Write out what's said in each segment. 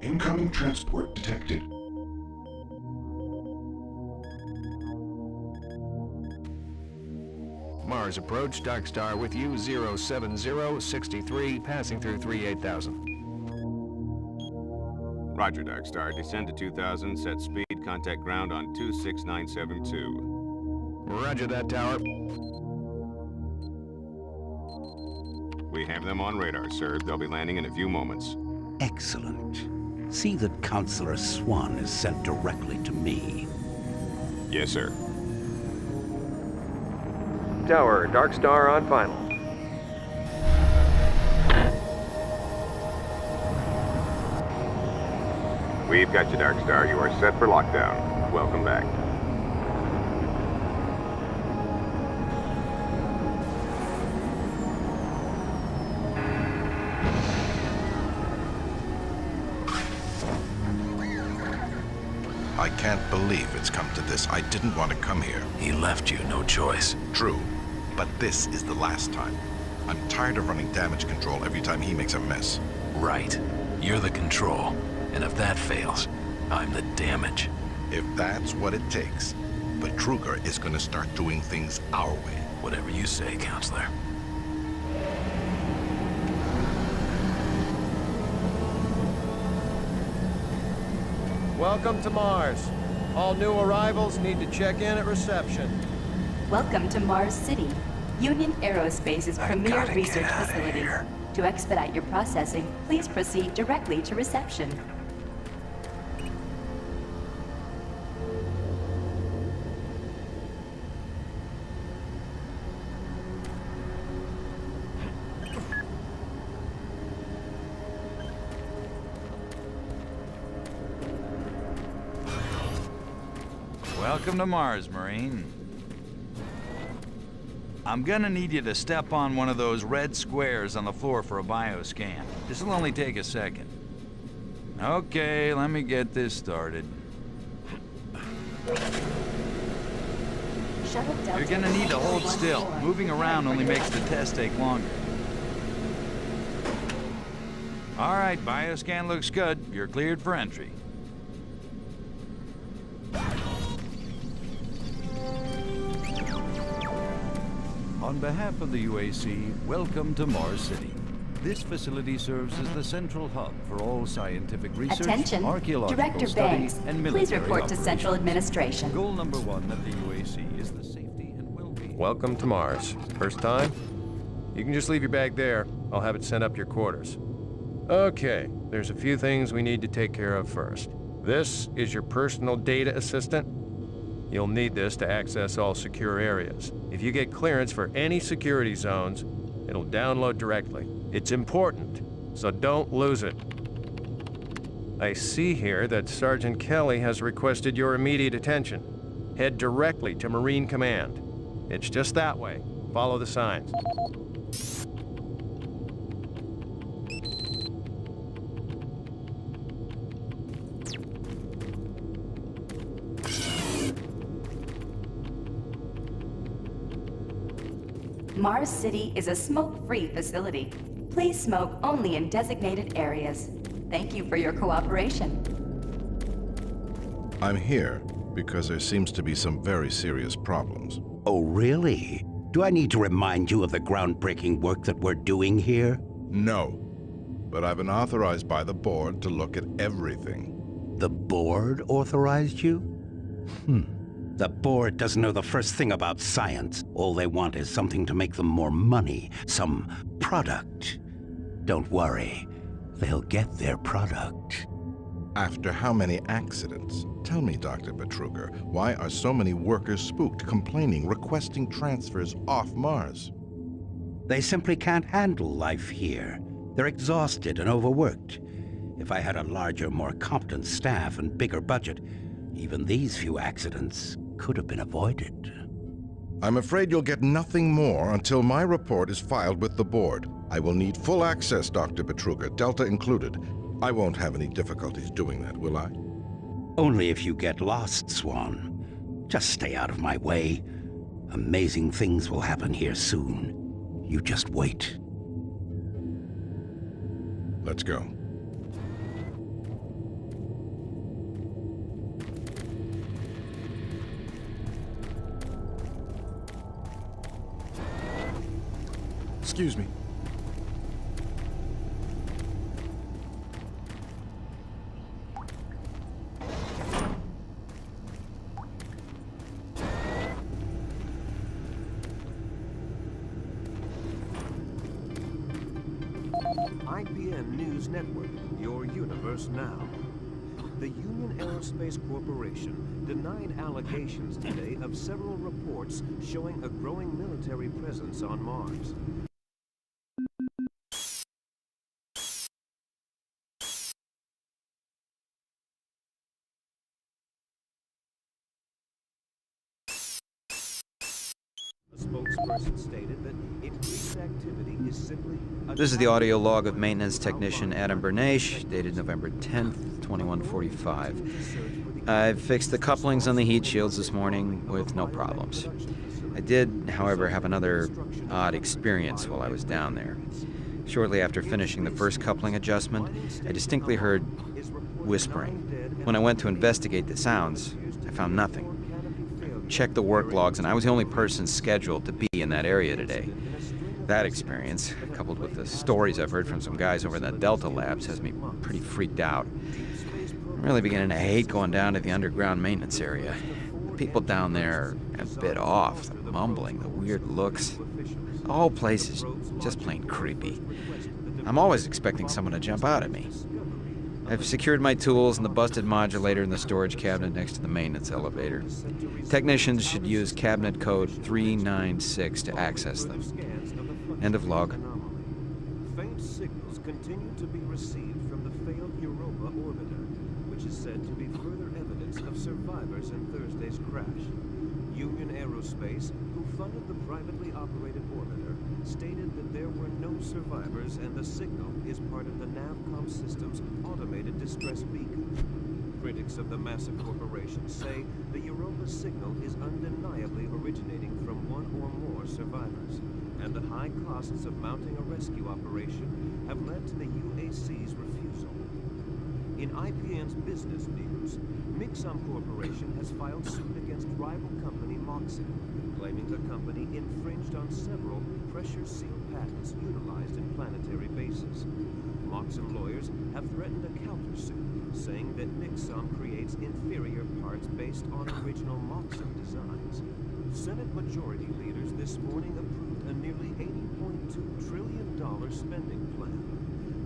Incoming transport detected. Mars approach, Dark Star with you, 07063, passing through 38,000. Roger, Dark Star. Descend to 2000, set speed, contact ground on 26972. Roger that, Tower. We have them on radar, sir. They'll be landing in a few moments. Excellent. See that Counselor Swan is sent directly to me. Yes, sir. Tower, Dark Star on final. We've got you, Dark Star. You are set for lockdown. Welcome back. I can't believe it's come to this. I didn't want to come here. He left you no choice. True, but this is the last time. I'm tired of running damage control every time he makes a mess. Right. You're the control. And if that fails, I'm the damage. If that's what it takes, Betruger is going to start doing things our way. Whatever you say, Counselor. Welcome to Mars. All new arrivals need to check in at reception. Welcome to Mars City, Union Aerospace's premier research facility. To expedite your processing, please proceed directly to reception. Welcome to Mars, Marine. I'm gonna need you to step on one of those red squares on the floor for a bioscan. This'll only take a second. Okay, let me get this started. You're gonna need to hold still. Moving around only makes the test take longer. All right, bioscan looks good. You're cleared for entry. On behalf of the UAC, welcome to Mars City. This facility serves as the central hub for all scientific research, Attention, archaeological Director study, Banks, and military please report to operations. Central Administration. Goal number one of the UAC is the safety and well-being. Welcome to Mars. First time? You can just leave your bag there. I'll have it sent up to your quarters. Okay, there's a few things we need to take care of first. This is your personal data assistant. You'll need this to access all secure areas. If you get clearance for any security zones, it'll download directly. It's important, so don't lose it. I see here that Sergeant Kelly has requested your immediate attention. Head directly to Marine Command. It's just that way. Follow the signs. Mars City is a smoke-free facility. Please smoke only in designated areas. Thank you for your cooperation. I'm here because there seems to be some very serious problems. Oh, really? Do I need to remind you of the groundbreaking work that we're doing here? No, but I've been authorized by the board to look at everything. The board authorized you? The board doesn't know the first thing about science. All they want is something to make them more money, some product. Don't worry, they'll get their product. After how many accidents? Tell me, Dr. Betruger, why are so many workers spooked, complaining, requesting transfers off Mars? They simply can't handle life here. They're exhausted and overworked. If I had a larger, more competent staff and bigger budget, even these few accidents could have been avoided. I'm afraid you'll get nothing more until my report is filed with the board. I will need full access, Dr. Betruger, Delta included. I won't have any difficulties doing that, will I? Only if you get lost, Swan. Just stay out of my way. Amazing things will happen here soon. You just wait. Let's go. Excuse me. IPN News Network, your universe now. The Union Aerospace Corporation denied allegations today of several reports showing a growing military presence on Mars. A spokesperson stated that increased activity is simply... This is the audio log of maintenance technician Adam Bernache, dated November 10th, 2145. I've fixed the couplings on the heat shields this morning with no problems. I did, however, have another odd experience while I was down there. Shortly after finishing the first coupling adjustment, I distinctly heard whispering. When I went to investigate the sounds, I found nothing. Checked the work logs, and I was the only person scheduled to be in that area today. That experience, coupled with the stories I've heard from some guys over in the Delta labs, has me pretty freaked out. I'm really beginning to hate going down to the underground maintenance area. The people down there are a bit off, the mumbling, the weird looks. The whole place is just plain creepy. I'm always expecting someone to jump out at me. I've secured my tools and the busted modulator in the storage cabinet next to the maintenance elevator. Technicians should use cabinet code 396 to access them. End of log. Faint signals continue to be received from the failed Europa orbiter, which is said to be further evidence of survivors in Thursday's crash. Union Aerospace, who funded the privately operated orbiter, stated that there were no survivors and the signal is part of the Navcom system's automated distress beacon. Critics of the massive corporation say the Europa signal is undeniably originating from one or more survivors, and the high costs of mounting a rescue operation have led to the UAC's refusal. In IPN's business news, Mixum Corporation has filed suit against rival company Moxon, claiming the company infringed on several pressure-sealed patents utilized in planetary bases. Moxon lawyers have threatened a countersuit, saying that Mixum creates inferior parts based on original Moxon designs. Senate Majority Leaders this morning approved a nearly $80.2 trillion spending plan.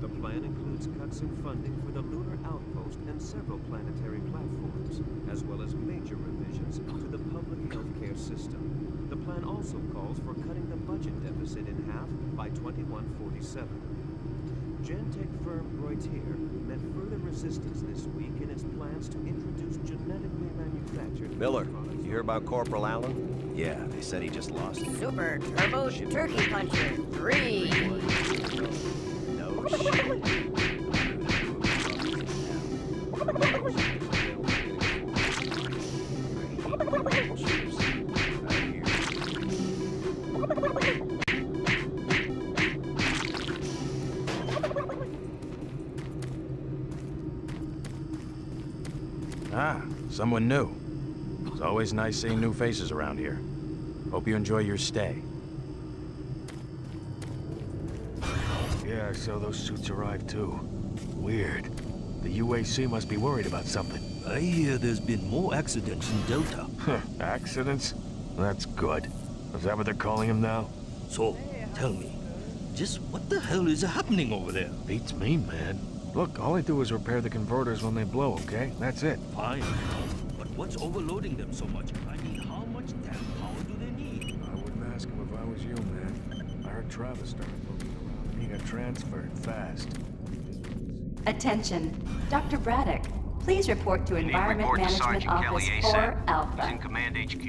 The plan includes cuts in funding for the lunar outpost and several planetary platforms, as well as major revisions to the public healthcare system. The plan also calls for cutting the budget deficit in half by 2147. Gentech firm Reutier met further resistance this week in its plans to introduce genetically manufactured... Miller, you hear about Corporal Allen? Yeah, they said he just lost it. Super Turbo Turkey Puncher 3. No shit. Ah, someone new. It's always nice seeing new faces around here. Hope you enjoy your stay. Yeah, so those suits arrived too. Weird. The UAC must be worried about something. I hear there's been more accidents in Delta. Huh, accidents? That's good. Is that what they're calling them now? So, tell me, just what the hell is happening over there? Beats me, man. Look, all I do is repair the converters when they blow, okay? That's it. Fine. But what's overloading them so much? I mean, how much damn power do they need? I wouldn't ask him if I was you, man. I heard Travis started looking around and he got transferred fast. Attention. Dr. Braddock, please report to Environment Management Office 4 Alpha. He's in Command HQ.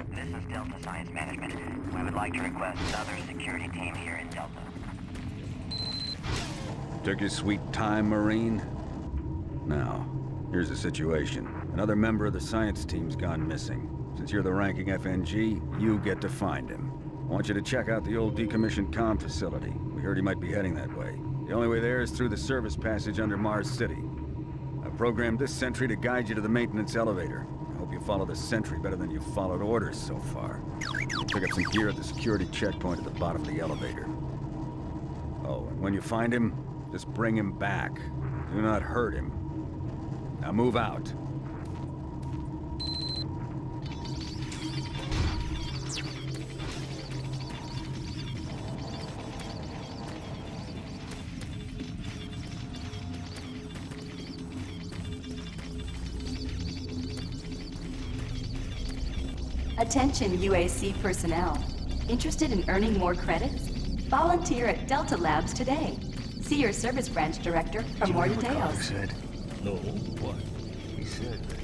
This is Delta Science Management. We would like to request another security team here in Delta. Took your sweet time, Marine? Now, here's the situation. Another member of the science team's gone missing. Since you're the ranking FNG, you get to find him. I want you to check out the old decommissioned comm facility. We heard he might be heading that way. The only way there is through the service passage under Mars City. I've programmed this sentry to guide you to the maintenance elevator. I Hope you follow the sentry better than you've followed orders so far. Pick up some gear at the security checkpoint at the bottom of the elevator. Oh, and when you find him, just bring him back. Do not hurt him. Now move out. Attention UAC personnel. Interested in earning more credits? Volunteer at Delta Labs today. See your service branch director for more details. Said? No, what? He said this.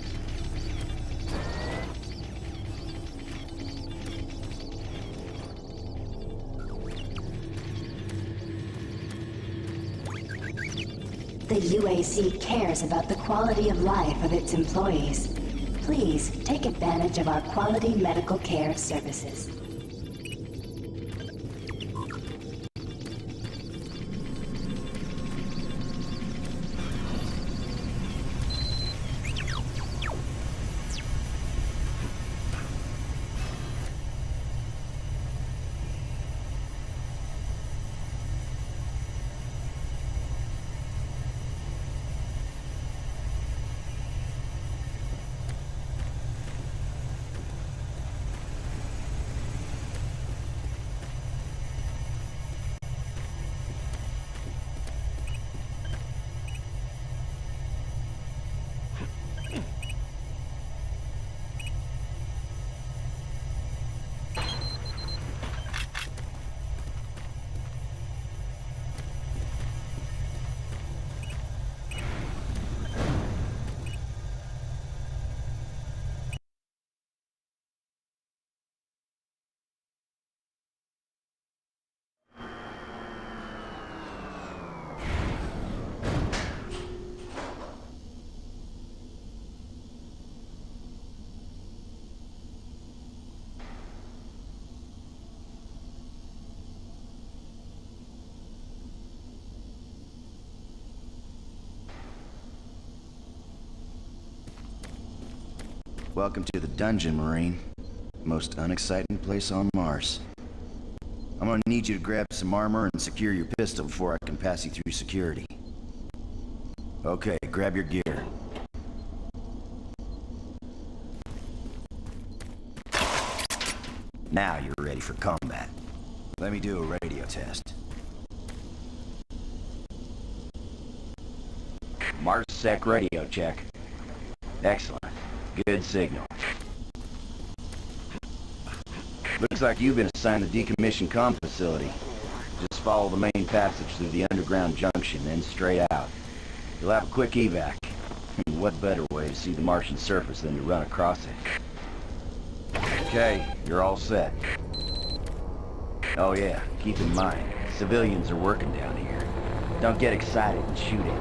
The UAC cares about the quality of life of its employees. Please take advantage of our quality medical care services. Welcome to the dungeon, Marine. Most unexciting place on Mars. I'm gonna need you to grab some armor and secure your pistol before I can pass you through security. Okay, grab your gear. Now you're ready for combat. Let me do a radio test. MarsSec radio check. Excellent. Good signal. Looks like you've been assigned the decommissioned comm facility. Just follow the main passage through the underground junction, then straight out. You'll have a quick evac. And what better way to see the Martian surface than to run across it? Okay, you're all set. Oh yeah, keep in mind, civilians are working down here. Don't get excited and shoot at me.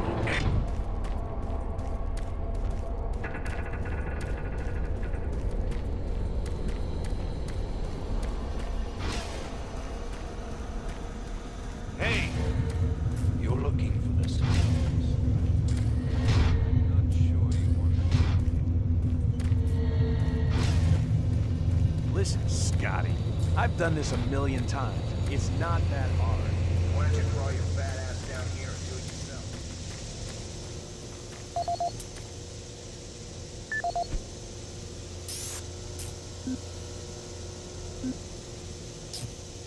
Hey! You're looking for this. Not sure you want to. Listen, Scotty. I've done this 1,000,000 times. It's not that hard. Why don't you crawl your fat ass down here and do it yourself?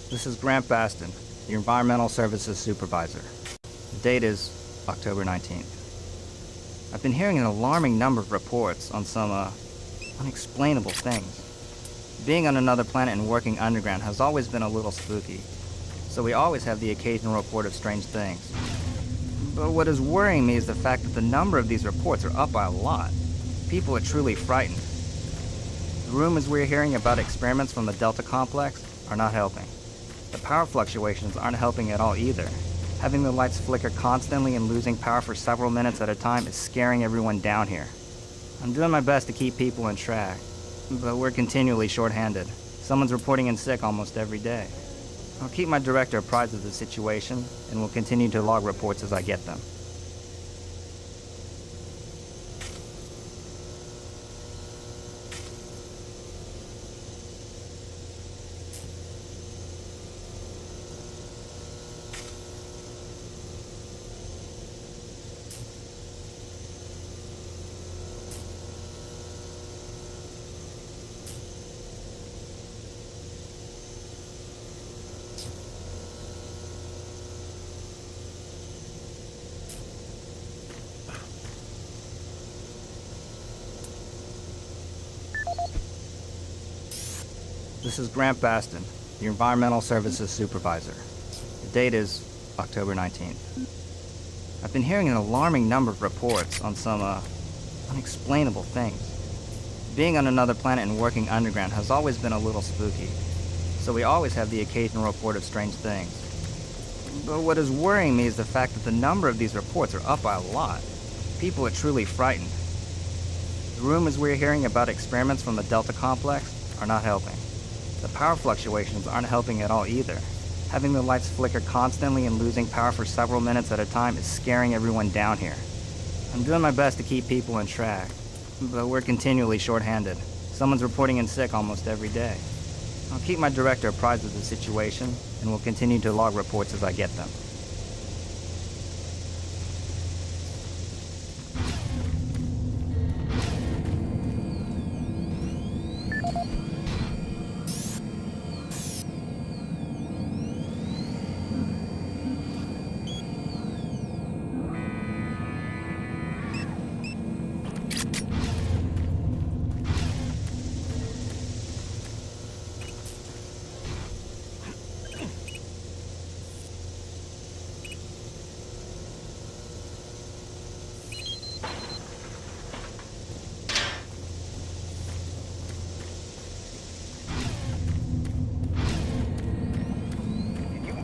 This is Grant Baston, your Environmental Services Supervisor. The date is October 19th. I've been hearing an alarming number of reports on some, unexplainable things. Being on another planet and working underground has always been a little spooky, so we always have the occasional report of strange things. But what is worrying me is the fact that the number of these reports are up by a lot. People are truly frightened. The rumors we're hearing about experiments from the Delta Complex are not helping. The power fluctuations aren't helping at all either. Having the lights flicker constantly and losing power for several minutes at a time is scaring everyone down here. I'm doing my best to keep people in track, but we're continually short-handed. Someone's reporting in sick almost every day. I'll keep my director apprised of the situation, and will continue to log reports as I get them. This is Grant Baston, the Environmental Services Supervisor. The date is October 19th. I've been hearing an alarming number of reports on some, unexplainable things. Being on another planet and working underground has always been a little spooky, so we always have the occasional report of strange things. But what is worrying me is the fact that the number of these reports are up by a lot. People are truly frightened. The rumors we're hearing about experiments from the Delta Complex are not helping. The power fluctuations aren't helping at all either. Having the lights flicker constantly and losing power for several minutes at a time is scaring everyone down here. I'm doing my best to keep people in track, but we're continually short-handed. Someone's reporting in sick almost every day. I'll keep my director apprised of the situation, and will continue to log reports as I get them.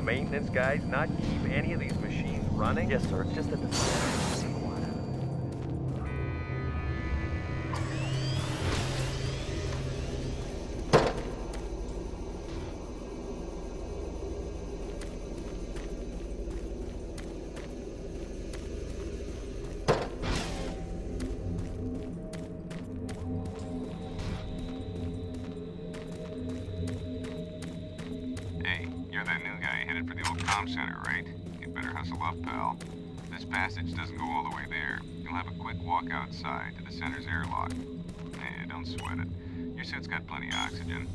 Maintenance guys not keep any of these machines running? Yes, sir. Just at the You're that new guy headed for the old comm center, right? You better hustle up, pal. This passage doesn't go all the way there. You'll have a quick walk outside to the center's airlock. Don't sweat it. Your suit's got plenty of oxygen.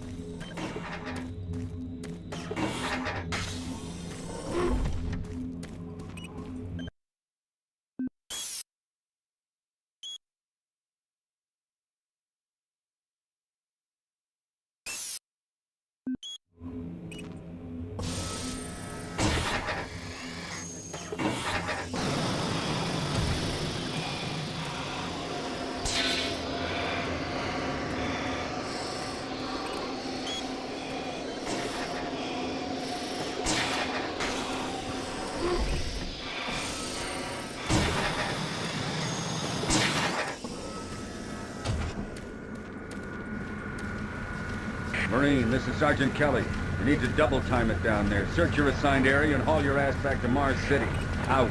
Marine, this is Sergeant Kelly. You need to double time it down there. Search your assigned area and haul your ass back to Mars City. Out.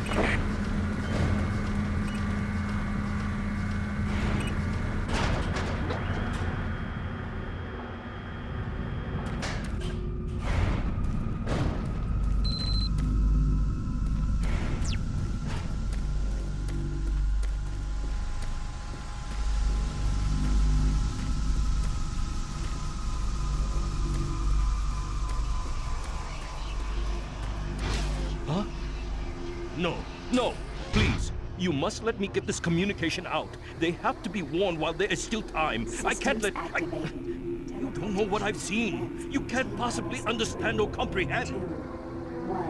No, please. You must let me get this communication out. They have to be warned while there is still time. I can't let... You don't know what I've seen. You can't possibly understand or comprehend.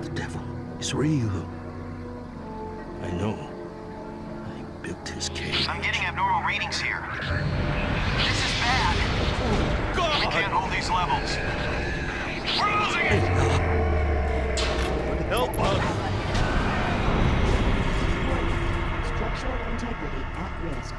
The devil is real. I know. I built his cage. I'm getting abnormal readings here. This is bad. Oh, God! We can't hold these levels. We're losing it! Help us! Structural integrity at risk.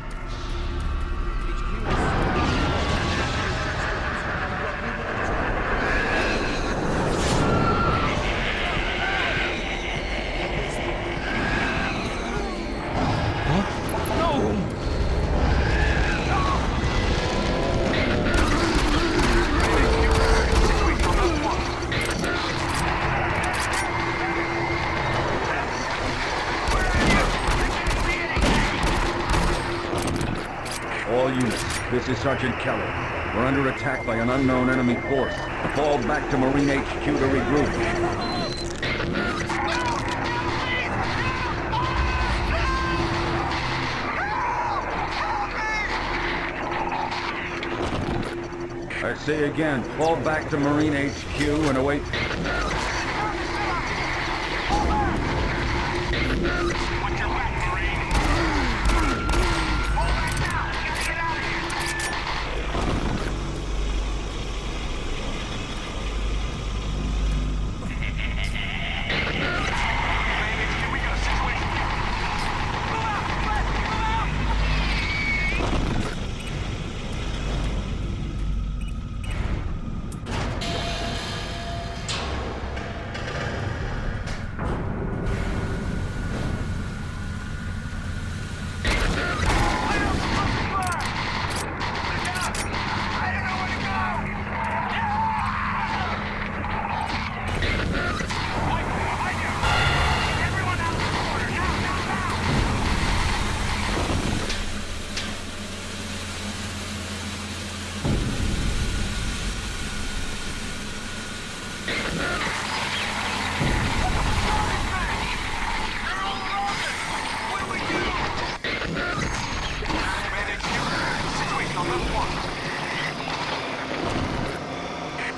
All units, this is Sergeant Kelly. We're under attack by an unknown enemy force. Fall back to Marine HQ to regroup. I say again, fall back to Marine HQ and await...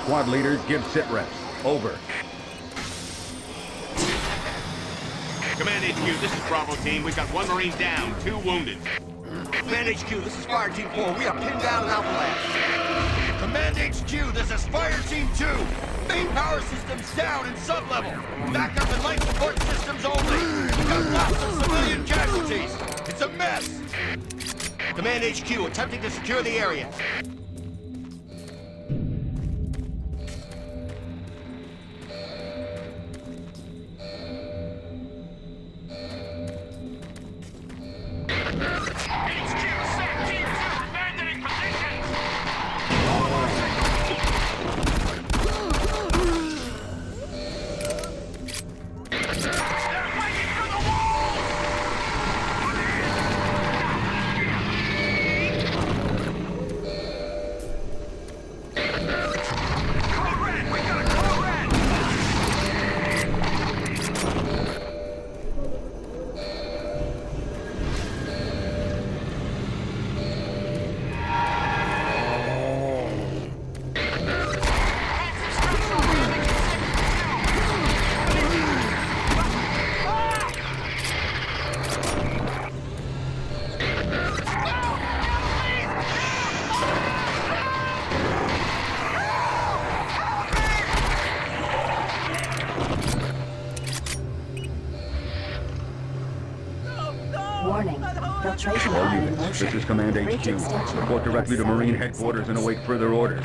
Squad leaders, give sit reps. Over. Command HQ, this is Bravo Team. We've got 1 Marine down, 2 wounded. Command HQ, this is Fire Team 4. We are pinned down in Alpha Labs. Command HQ, this is Fire Team 2. Main power systems down in sub-level. Backup and life support systems only. We've got lots of civilian casualties. It's a mess. Command HQ, attempting to secure the area. All units, this is Command HQ. Report directly to Marine Headquarters and await further orders.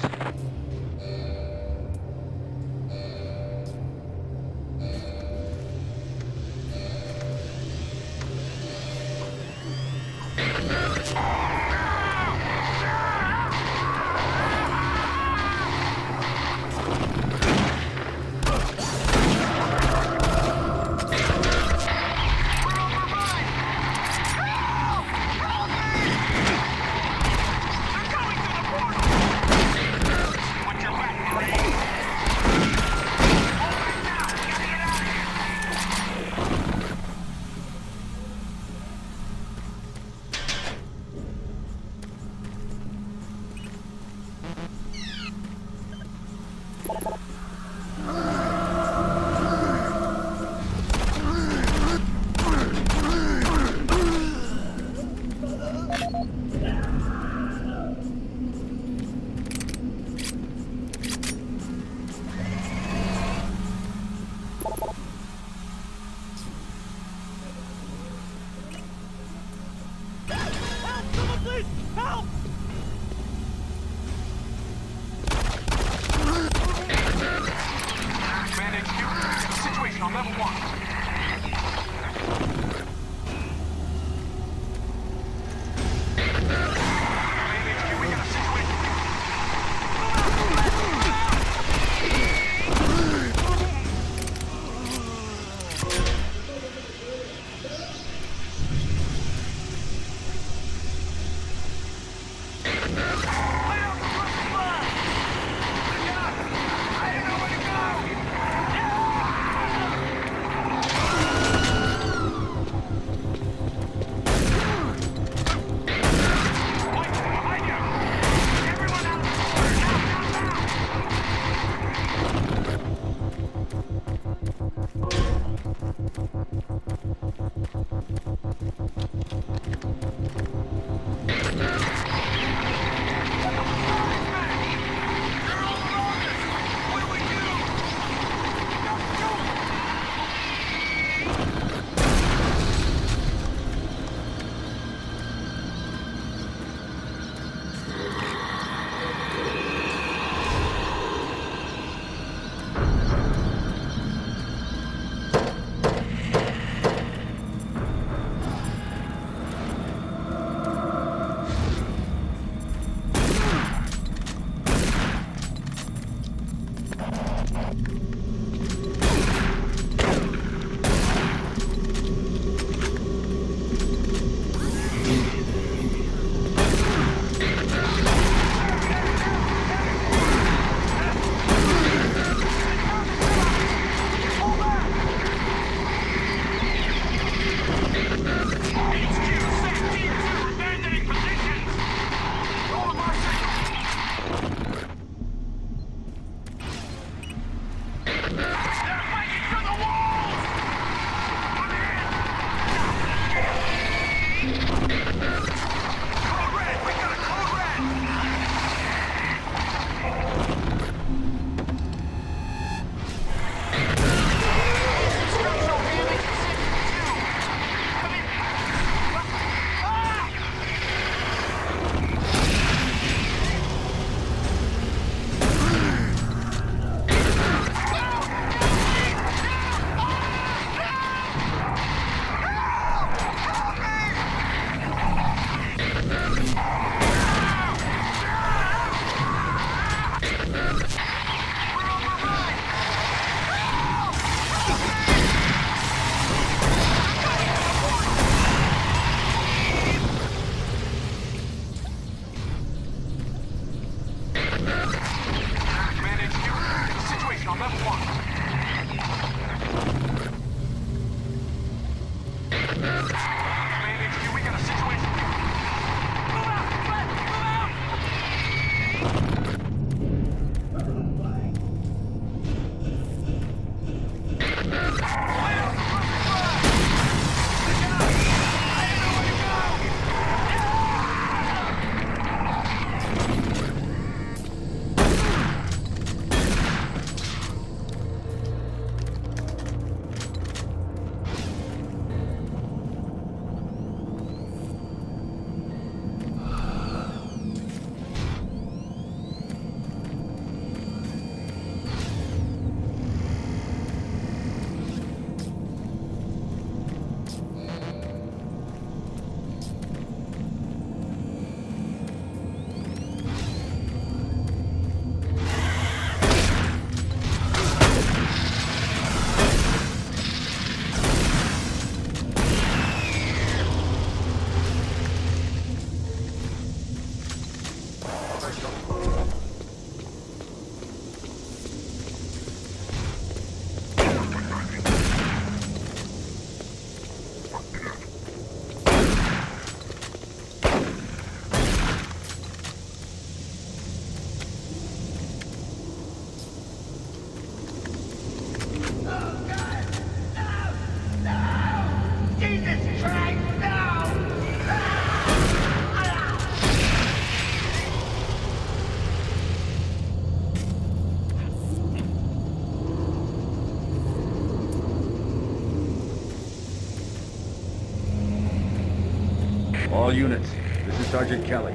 All units, this is Sergeant Kelly.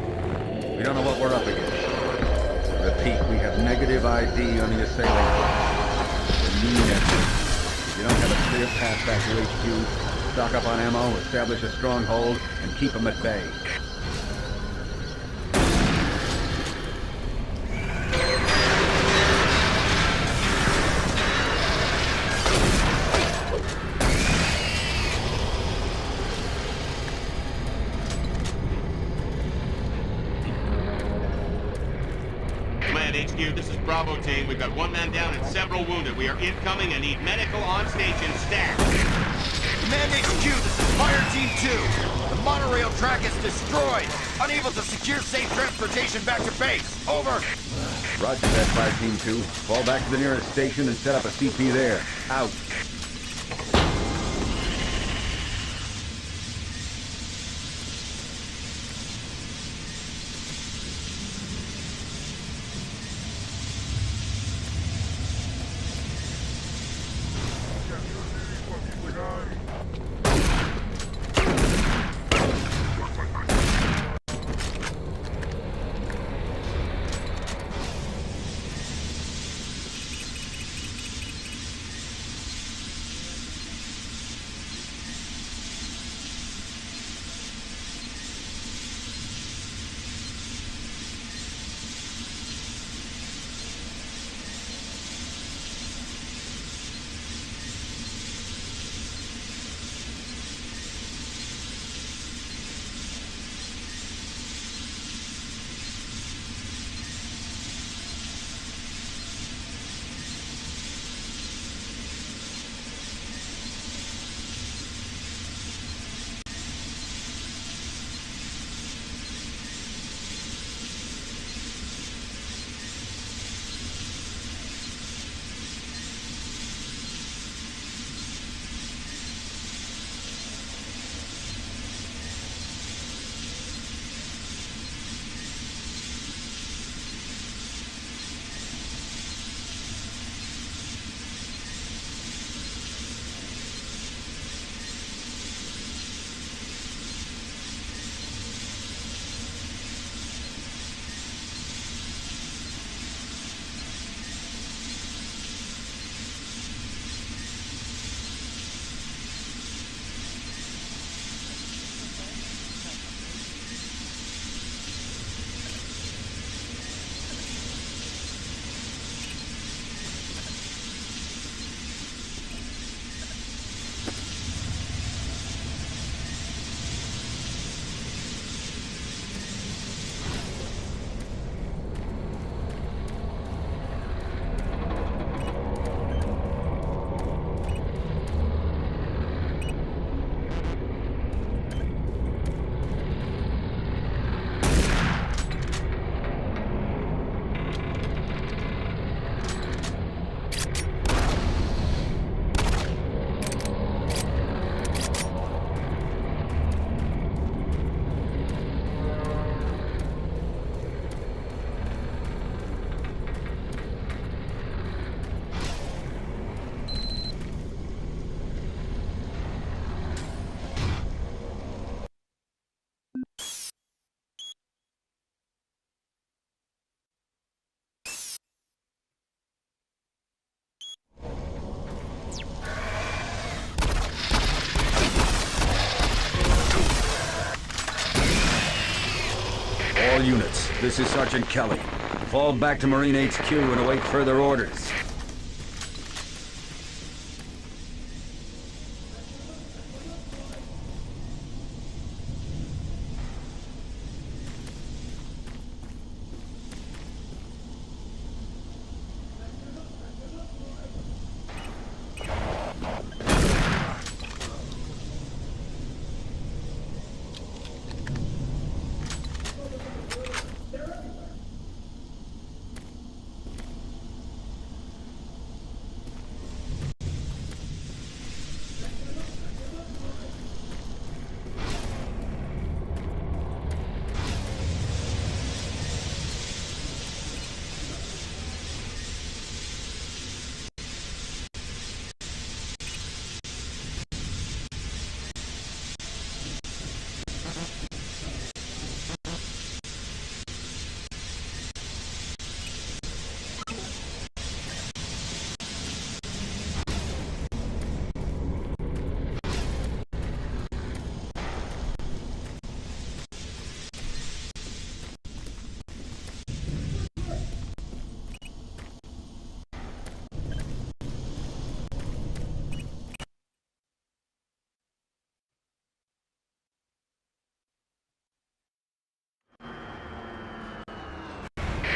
We don't know what we're up against. Repeat, we have negative ID on the assailant. We mean it. If you don't have a clear path back to HQ, stock up on ammo, establish a stronghold, and keep them at bay. HQ, this is Bravo team. We've got one man down and several wounded. We are incoming and need medical on station stat. Command HQ, this is Fire Team 2. The monorail track is destroyed. Unable to secure safe transportation back to base. Over. Roger that, Fire Team 2. Fall back to the nearest station and set up a CP there. Out. All units, this is Sergeant Kelly. Fall back to Marine HQ and await further orders.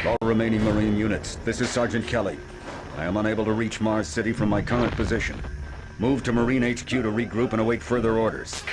All remaining Marine units, this is Sergeant Kelly. I am unable to reach Mars City from my current position. Move to Marine HQ to regroup and await further orders.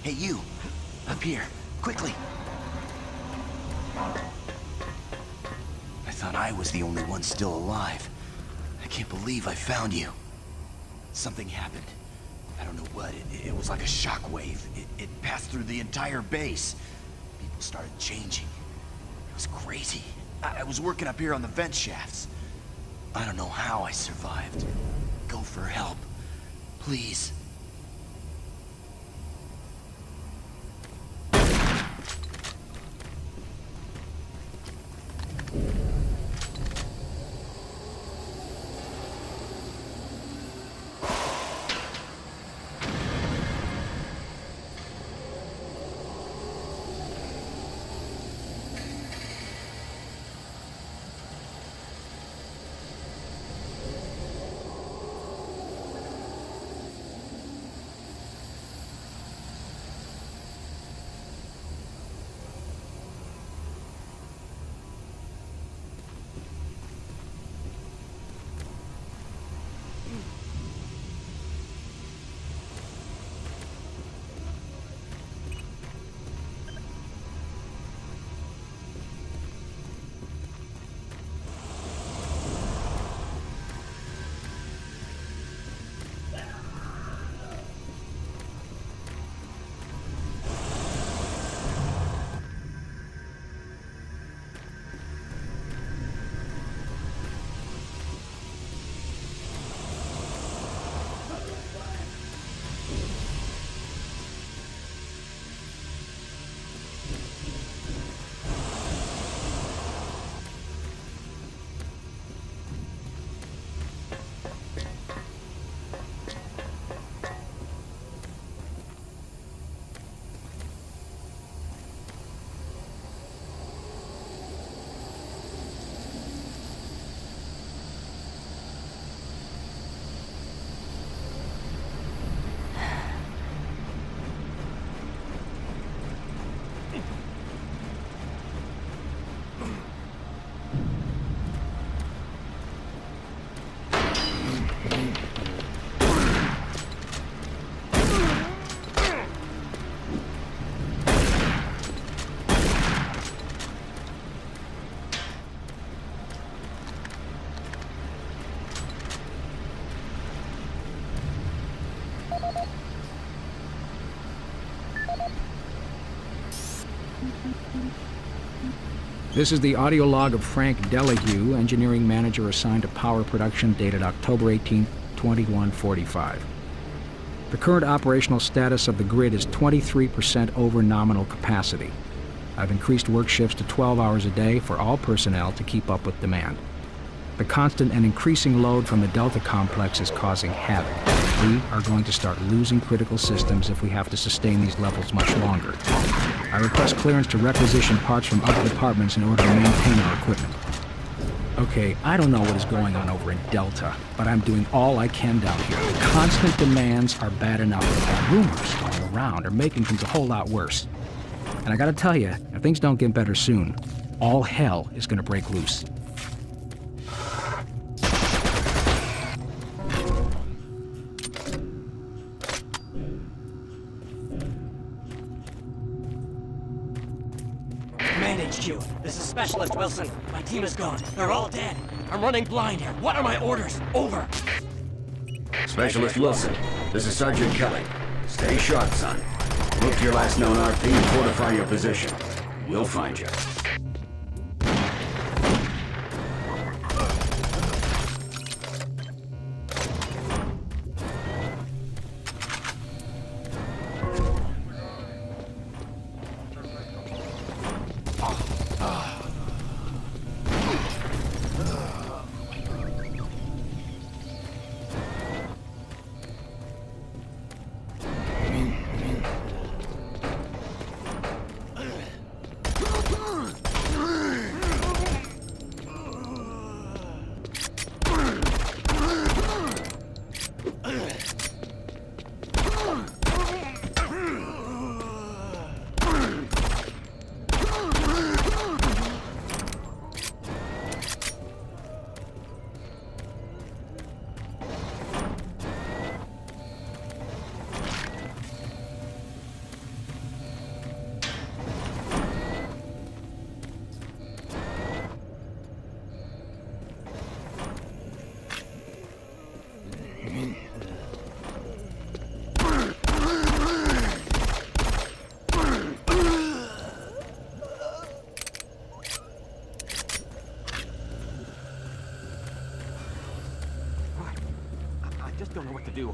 Hey, you! Up here, quickly! I thought I was the only one still alive. I can't believe I found you. Something happened. I don't know what. It was like a shockwave. It passed through the entire base. People started changing. It was crazy. I was working up here on the vent shafts. I don't know how I survived. Go for help. Please. This is the audio log of Frank Delahue, engineering manager assigned to power production, dated October 18, 2145. The current operational status of the grid is 23% over nominal capacity. I've increased work shifts to 12 hours a day for all personnel to keep up with demand. The constant and increasing load from the Delta complex is causing havoc. We are going to start losing critical systems if we have to sustain these levels much longer. I request clearance to requisition parts from other departments in order to maintain our equipment. Okay, I don't know what is going on over in Delta, but I'm doing all I can down here. The constant demands are bad enough, but rumors going around are making things a whole lot worse. And I gotta tell you, if things don't get better soon, all hell is gonna break loose. HQ, this is Specialist Wilson. My team is gone. They're all dead. I'm running blind here. What are my orders? Over. Specialist Wilson, this is Sergeant Kelly. Stay sharp, son. Look to your last known RP and fortify your position. We'll find you. I don't know what to do.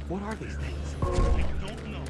What are these things? I don't know.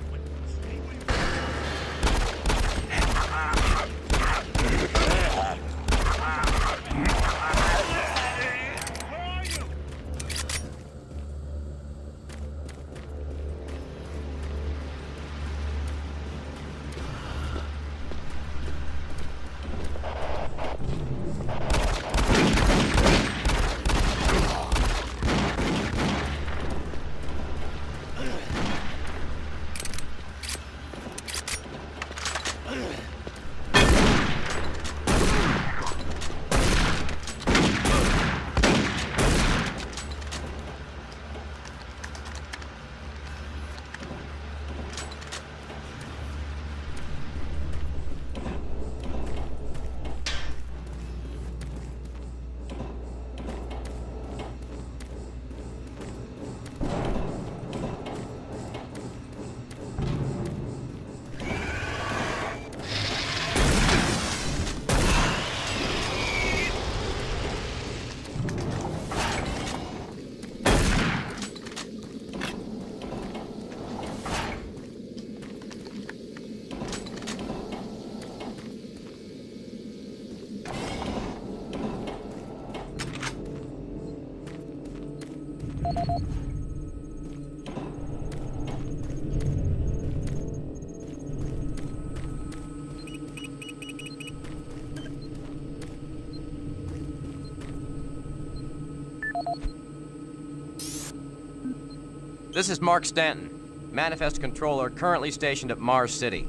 This is Mark Stanton, Manifest Controller, currently stationed at Mars City.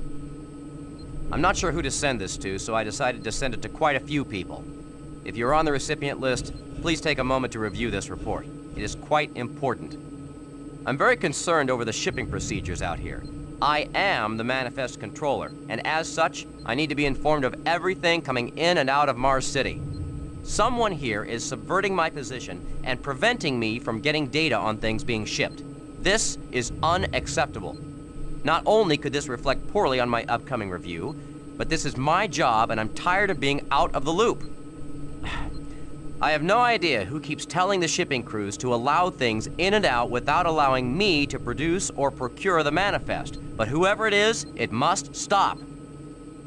I'm not sure who to send this to, so I decided to send it to quite a few people. If you're on the recipient list, please take a moment to review this report. It is quite important. I'm very concerned over the shipping procedures out here. I am the Manifest Controller, and as such, I need to be informed of everything coming in and out of Mars City. Someone here is subverting my position and preventing me from getting data on things being shipped. This is unacceptable. Not only could this reflect poorly on my upcoming review, but this is my job and I'm tired of being out of the loop. I have no idea who keeps telling the shipping crews to allow things in and out without allowing me to produce or procure the manifest, but whoever it is, it must stop.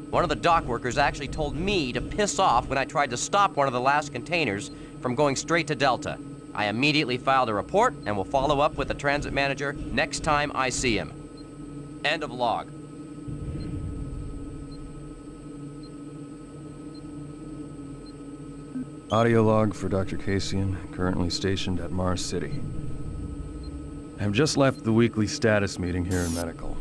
One of the dock workers actually told me to piss off when I tried to stop one of the last containers from going straight to Delta. I immediately filed a report and will follow up with the transit manager next time I see him. End of log. Audio log for Dr. Kasian, currently stationed at Mars City. I have just left the weekly status meeting here in Medical.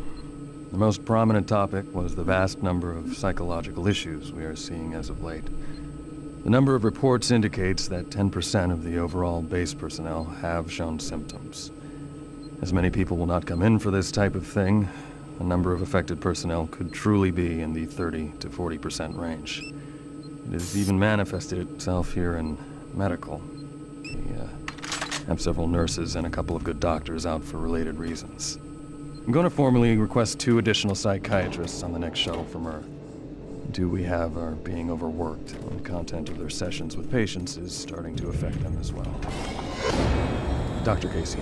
The most prominent topic was the vast number of psychological issues we are seeing as of late. The number of reports indicates that 10% of the overall base personnel have shown symptoms. As many people will not come in for this type of thing, the number of affected personnel could truly be in the 30 to 40% range. It has even manifested itself here in Medical. We have several nurses and a couple of good doctors out for related reasons. I'm going to formally request 2 additional psychiatrists on the next shuttle from Earth. 2 we have are being overworked, and the content of their sessions with patients is starting to affect them as well. Dr. Casey.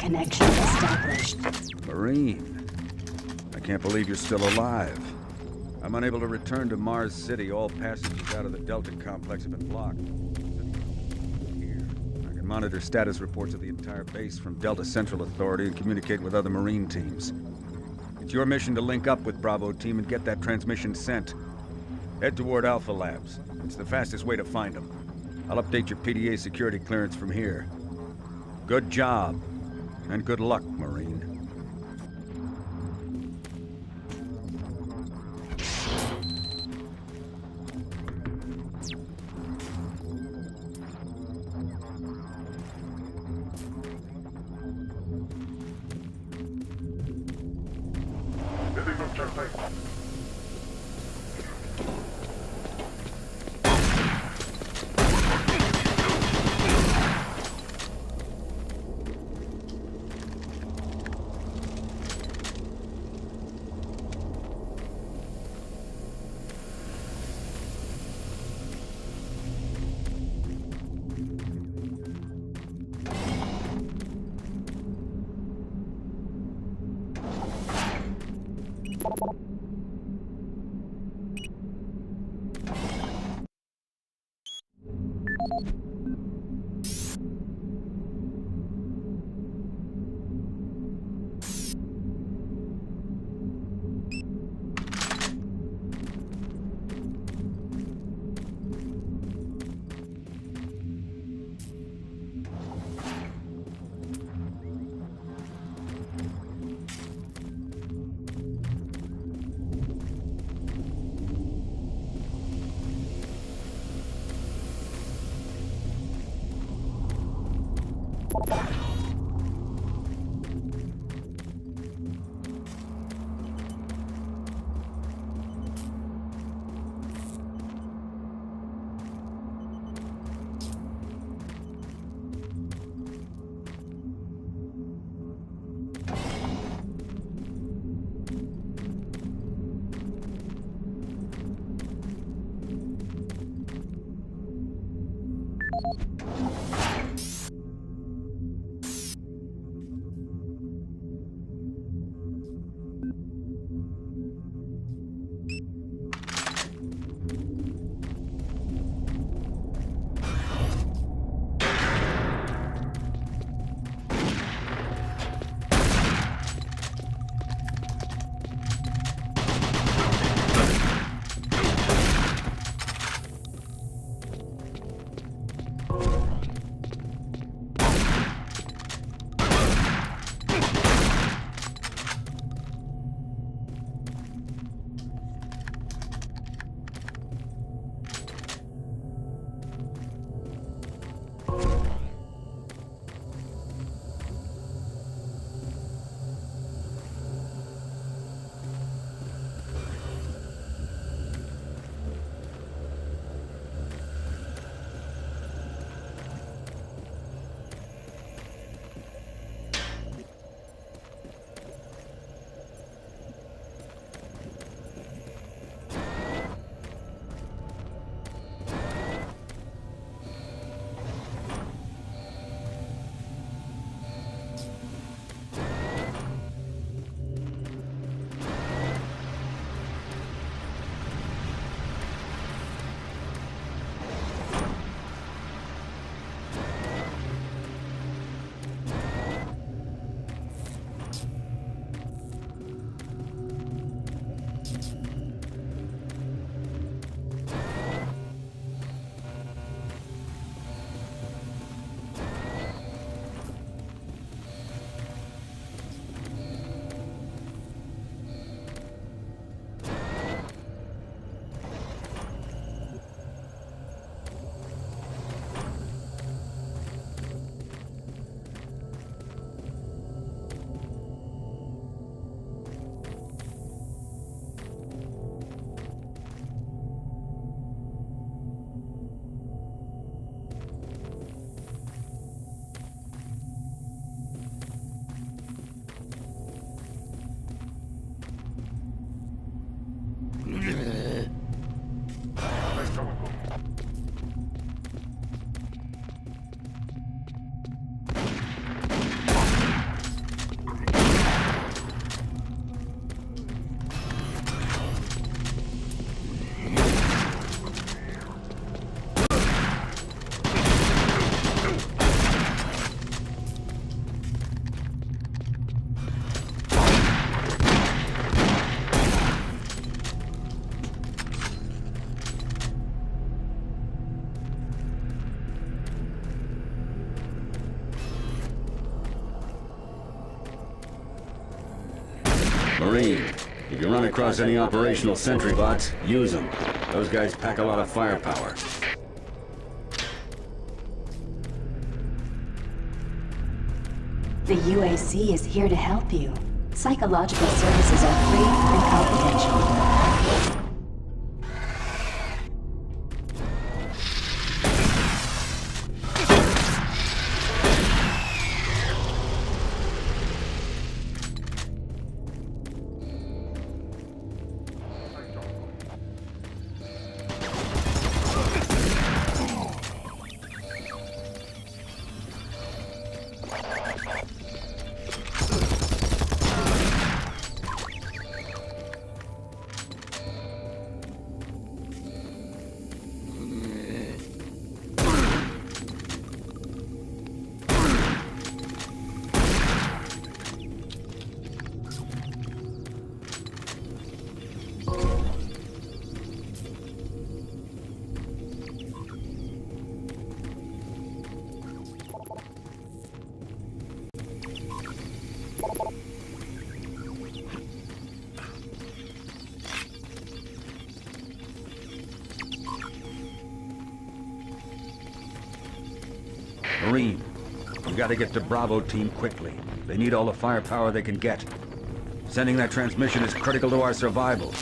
Connection established. Marine, I can't believe you're still alive. I'm unable to return to Mars City. All passages out of the Delta complex have been blocked. Here, I can monitor status reports of the entire base from Delta Central Authority and communicate with other Marine teams. It's your mission to link up with Bravo Team and get that transmission sent. Head toward Alpha Labs. It's the fastest way to find them. I'll update your PDA security clearance from here. Good job. And good luck, Marine. Marine, if you run across any operational sentry bots, use them. Those guys pack a lot of firepower. The UAC is here to help you. Psychological services are free and confidential. Marine, you gotta get to Bravo team quickly. They need all the firepower they can get. Sending that transmission is critical to our survival.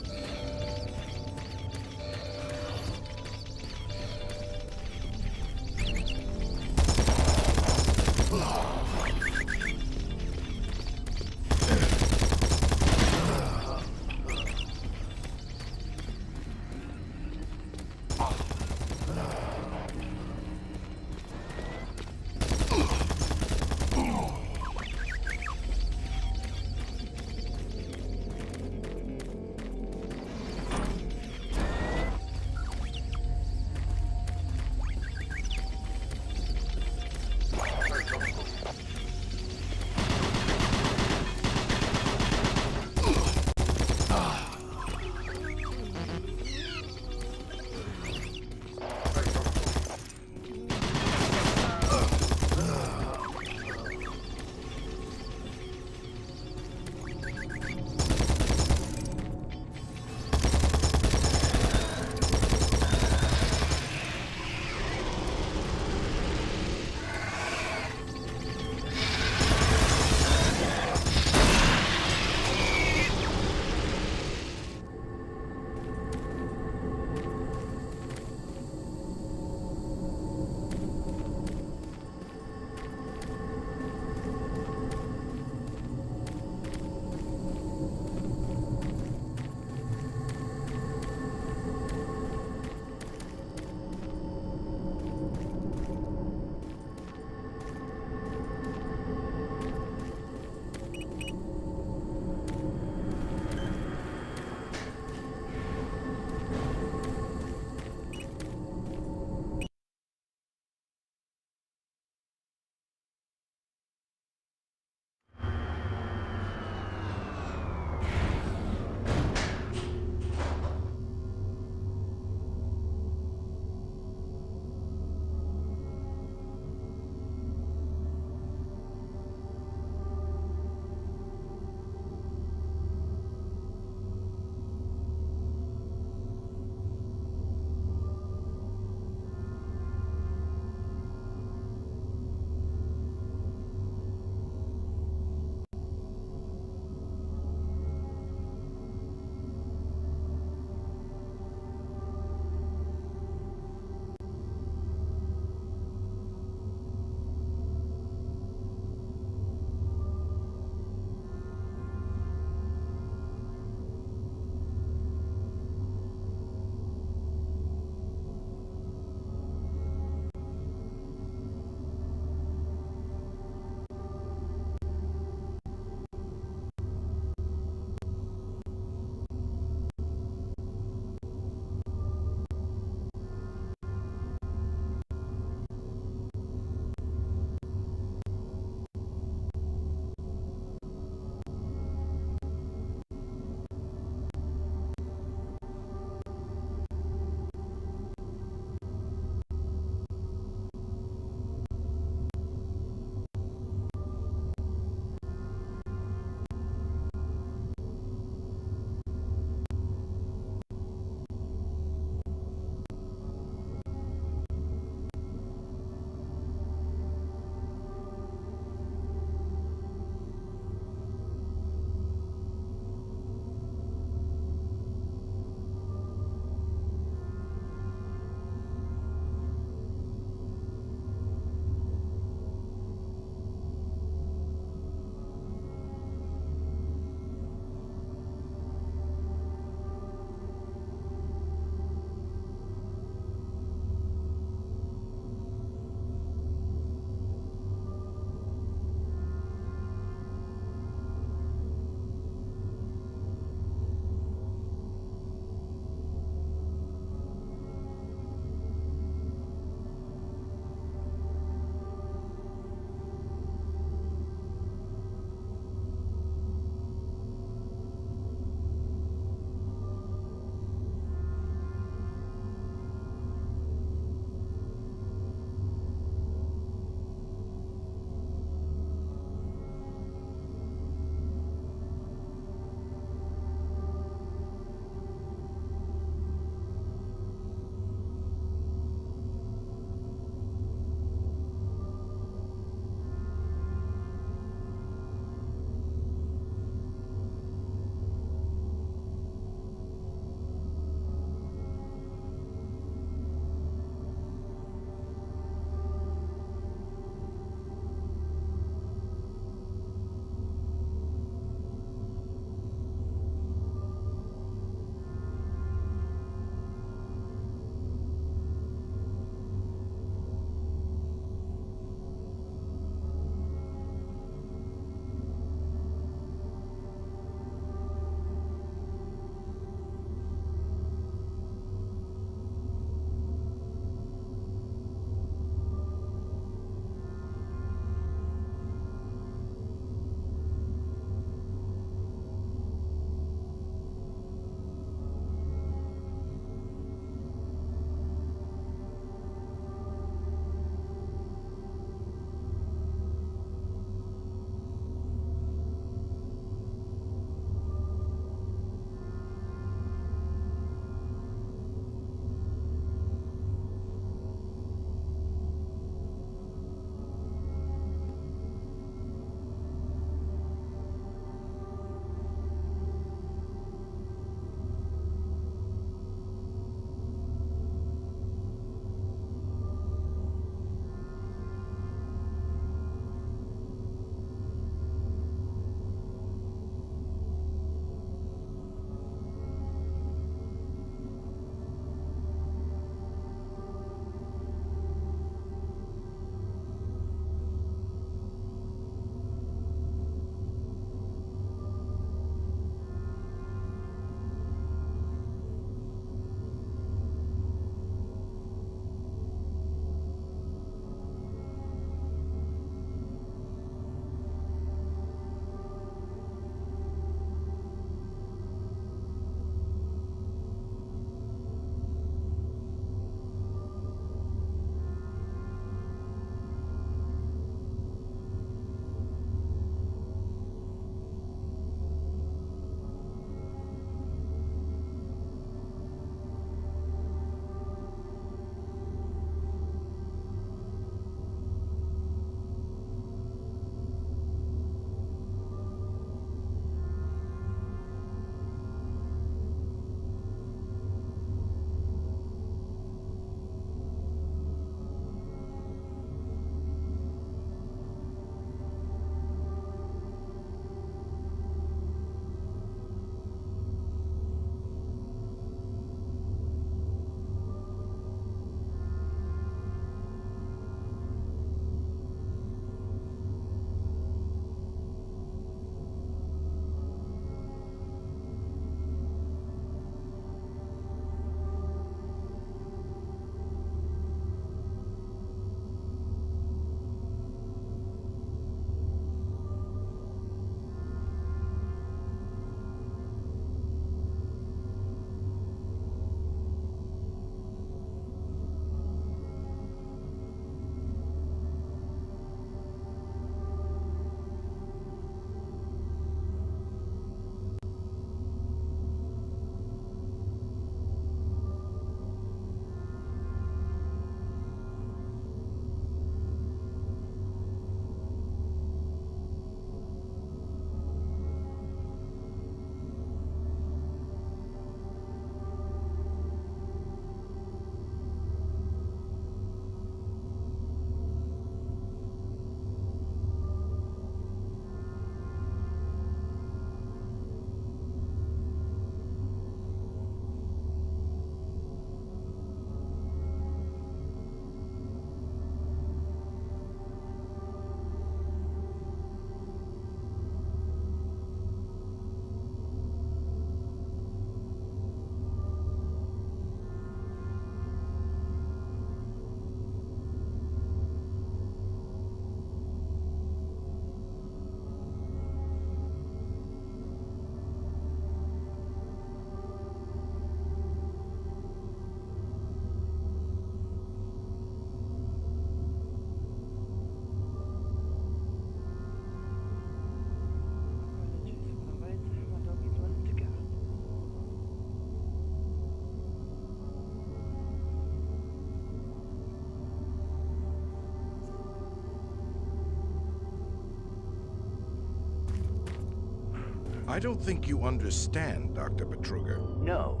I don't think you understand, Dr. Betruger. No,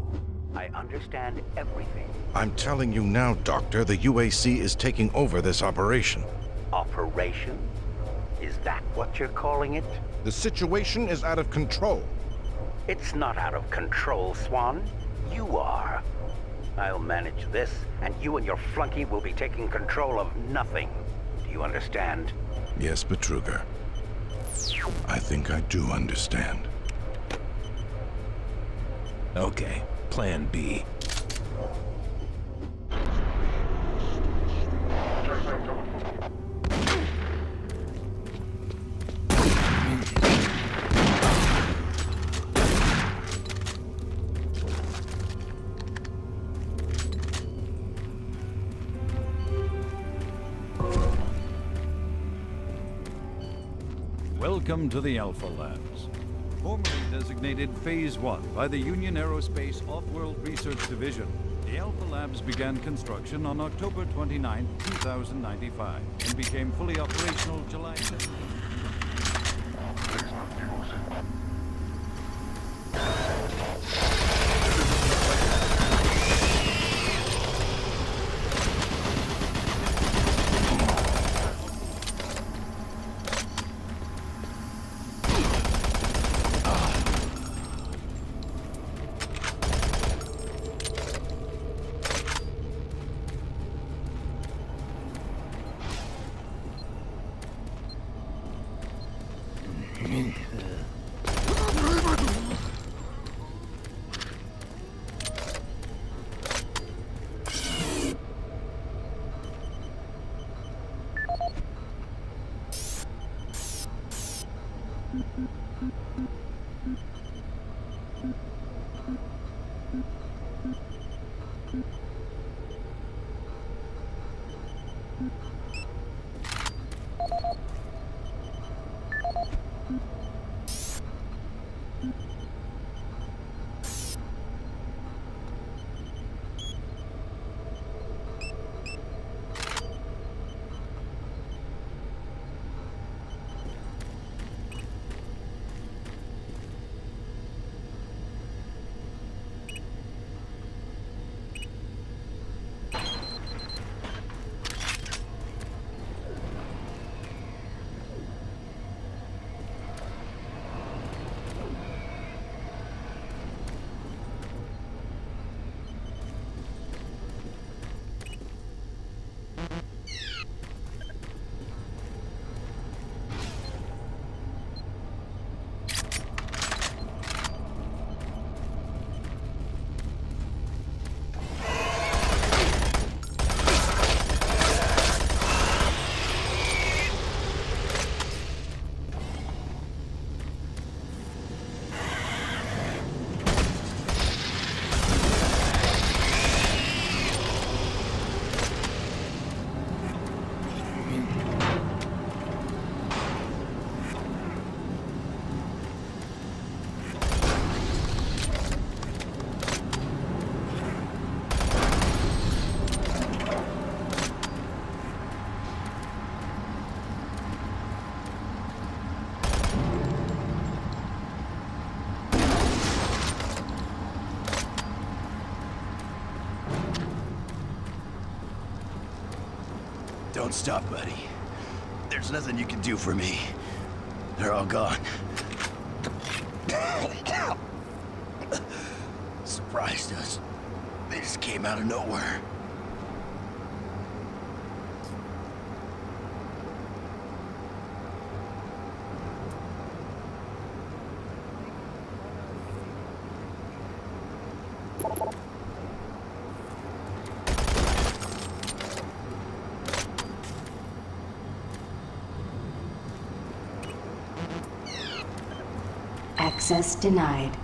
I understand everything. I'm telling you now, Doctor, the UAC is taking over this operation. Operation? Is that what you're calling it? The situation is out of control. It's not out of control, Swan. You are. I'll manage this, and you and your flunky will be taking control of nothing. Do you understand? Yes, Betruger. I think I do understand. Okay, Plan B. Welcome to the Alpha Labs. Formerly designated Phase 1 by the Union Aerospace Off-World Research Division, the Alpha Labs began construction on October 29, 2095, and became fully operational July 7. Don't stop, buddy. There's nothing you can do for me. They're all gone. Surprised us. They just came out of nowhere. Access denied.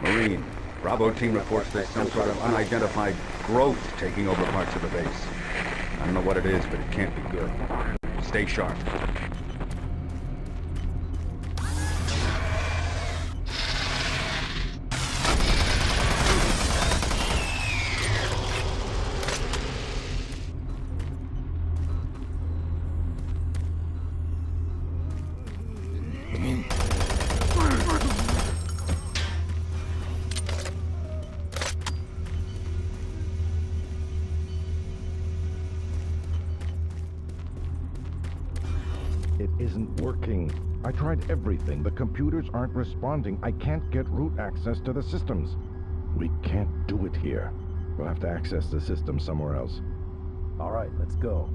Marine, Bravo team reports there's some sort of unidentified growth taking over parts of the base. I don't know what it is, but it can't be good. Stay sharp. It isn't working. I tried everything. The computers aren't responding. I can't get root access to the systems. We can't do it here. We'll have to access the system somewhere else. All right, let's go.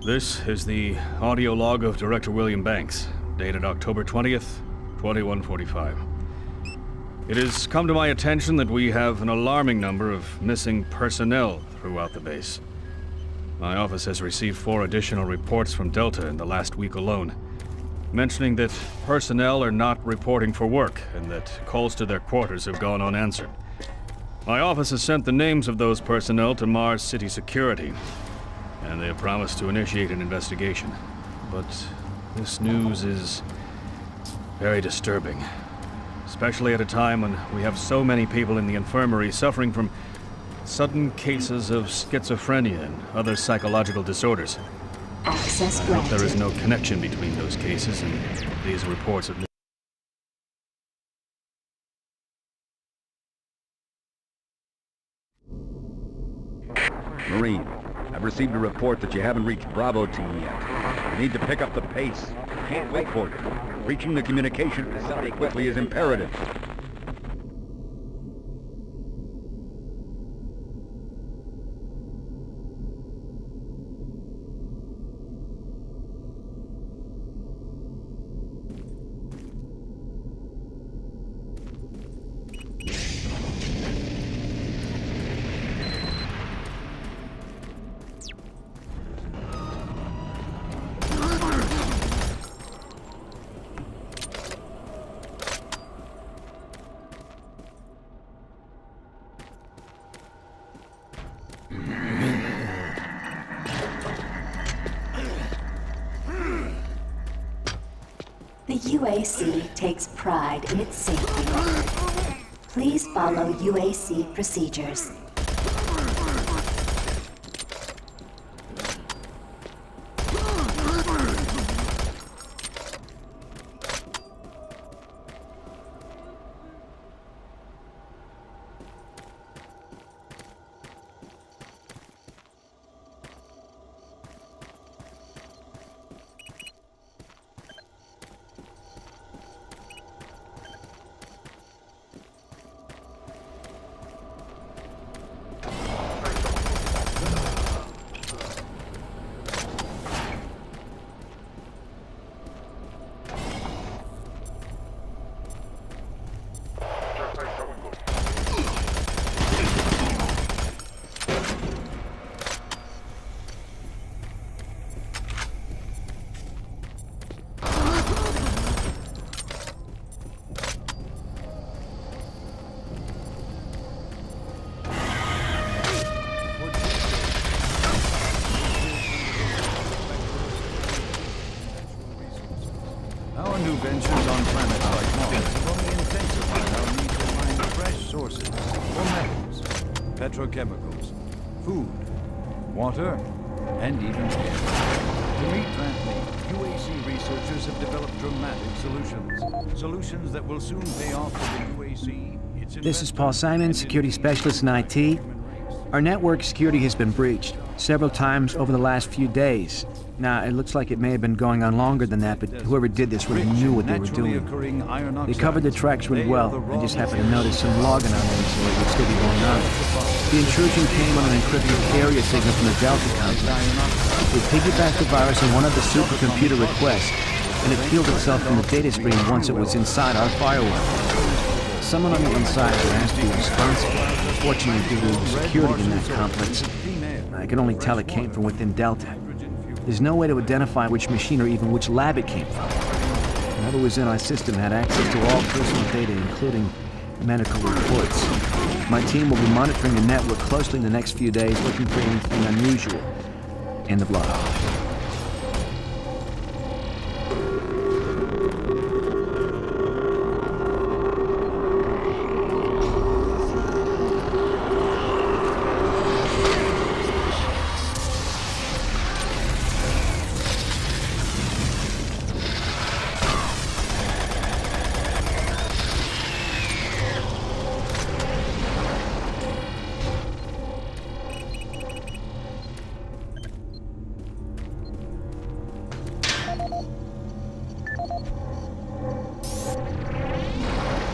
This is the audio log of Director William Banks, dated October 20th, 2145. It has come to my attention that we have an alarming number of missing personnel throughout the base. My office has received 4 additional reports from Delta in the last week alone, mentioning that personnel are not reporting for work and that calls to their quarters have gone unanswered. My office has sent the names of those personnel to Mars City Security, and they have promised to initiate an investigation. But this news is very disturbing, especially at a time when we have so many people in the infirmary suffering from sudden cases of schizophrenia and other psychological disorders. Access I granted. hope there is no connection between those cases and these reports of... Marine, I've received a report that you haven't reached Bravo Team yet. You need to pick up the pace. Can't wait for you. Reaching the communication facility quickly is imperative. The UAC takes pride in its safety. Please follow UAC procedures. Our new ventures on planets like Mars have only intensified our need to find fresh sources for metals, petrochemicals, food, water, and even air. To meet that need, UAC researchers have developed dramatic solutions. Solutions that will soon pay off for the UAC. This is Paul Simon, security specialist in IT. Our network security has been breached several times over the last few days. Now, it looks like it may have been going on longer than that, but whoever did this really knew what they were doing. They covered the tracks really well. I just happened to notice some logging on them, so it would still be going on. The intrusion came on an encrypted carrier signal from the Delta complex. It piggybacked the virus on one of the supercomputer requests, and it peeled itself from the data stream once it was inside our firewall. Someone on the inside was asked to be responsible. Fortunately, due to the security in that complex, I can only tell it came from within Delta. There's no way to identify which machine or even which lab it came from. Whoever was in our system had access to all personal data, including medical reports. My team will be monitoring the network closely in the next few days, looking for anything unusual. End of log.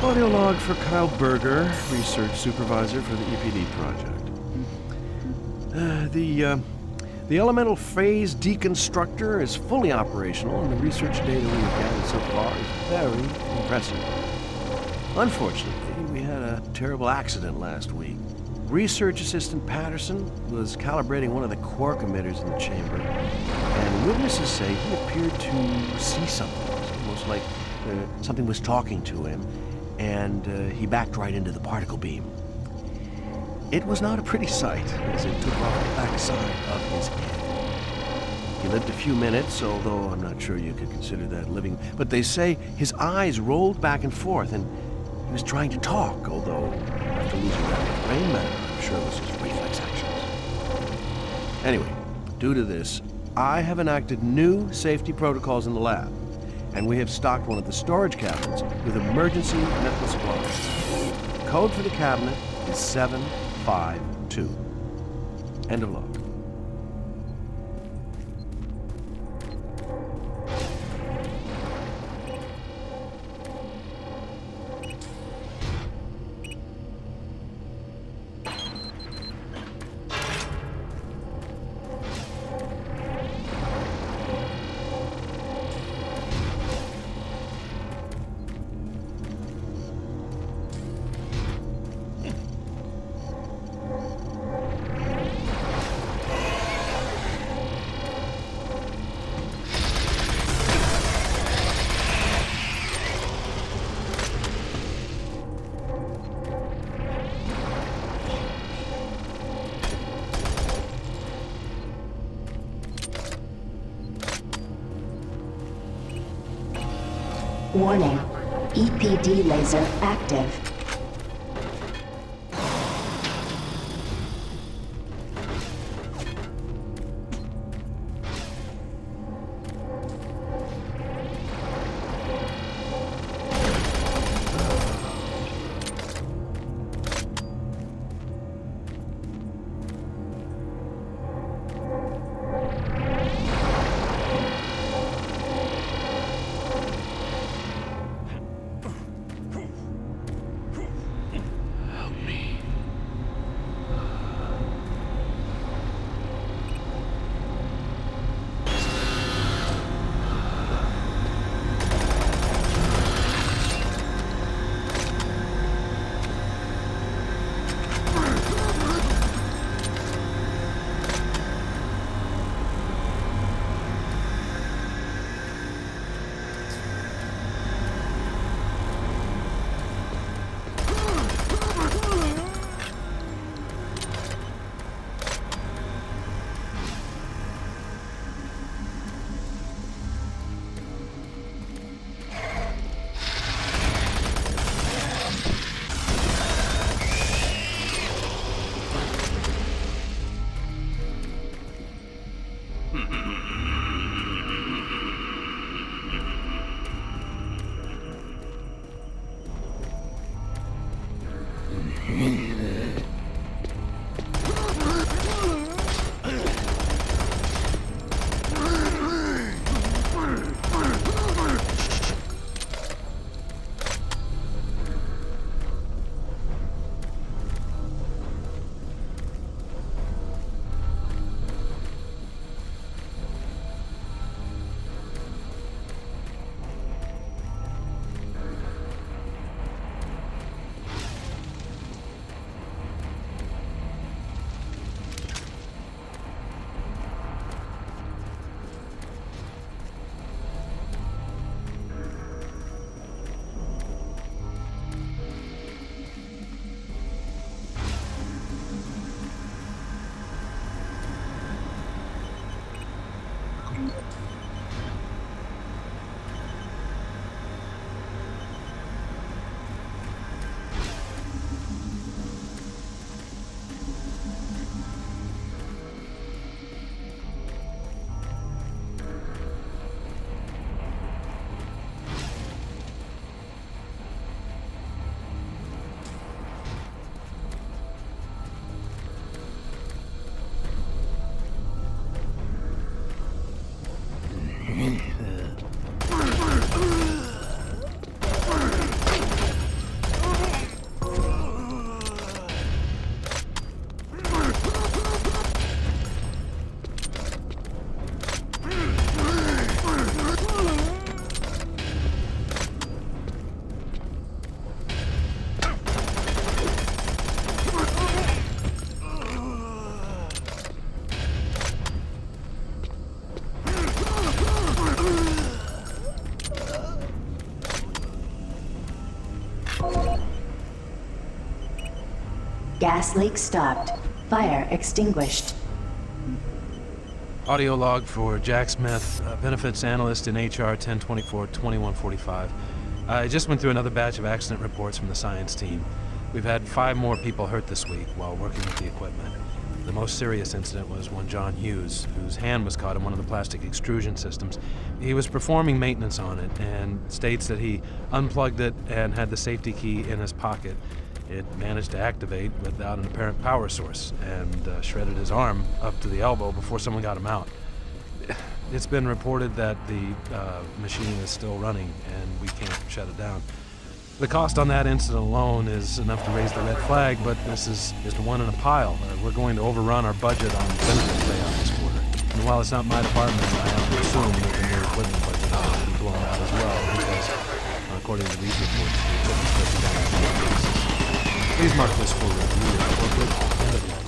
Audio log for Kyle Berger, research supervisor for the EPD project. The elemental phase deconstructor is fully operational, and the research data we have gathered so far is very impressive. Unfortunately, we had a terrible accident last week. Research Assistant Patterson was calibrating one of the quark emitters in the chamber, and witnesses say he appeared to see something. It was almost like something was talking to him, and he backed right into the particle beam. It was not a pretty sight, as it took off the backside of his head. He lived a few minutes, although I'm not sure you could consider that living, but they say his eyes rolled back and forth, and he was trying to talk, although after losing that brain matter, I'm sure it was his reflex actions. Anyway, due to this, I have enacted new safety protocols in the lab, and we have stocked one of the storage cabinets with emergency medical supplies. Code for the cabinet is 752. End of log. Warning, EPD laser active. Gas leak stopped. Fire extinguished. Audio log for Jack Smith, benefits analyst in HR 1024-2145. I just went through another batch of accident reports from the science team. We've had 5 more people hurt this week while working with the equipment. The most serious incident was one John Hughes, whose hand was caught in one of the plastic extrusion systems. He was performing maintenance on it and states that he unplugged it and had the safety key in his pocket. It managed to activate without an apparent power source and shredded his arm up to the elbow before someone got him out. It's been reported that the machine is still running and we can't shut it down. The cost on that incident alone is enough to raise the red flag, but this is just one in a pile. We're going to overrun our budget on benefits payout this quarter. And while it's not my department, I have to assume that the new equipment budget will be blown out as well, because according to these reports, the equipment's breaking down on a daily basis. Please mark this for review and corporate end of log.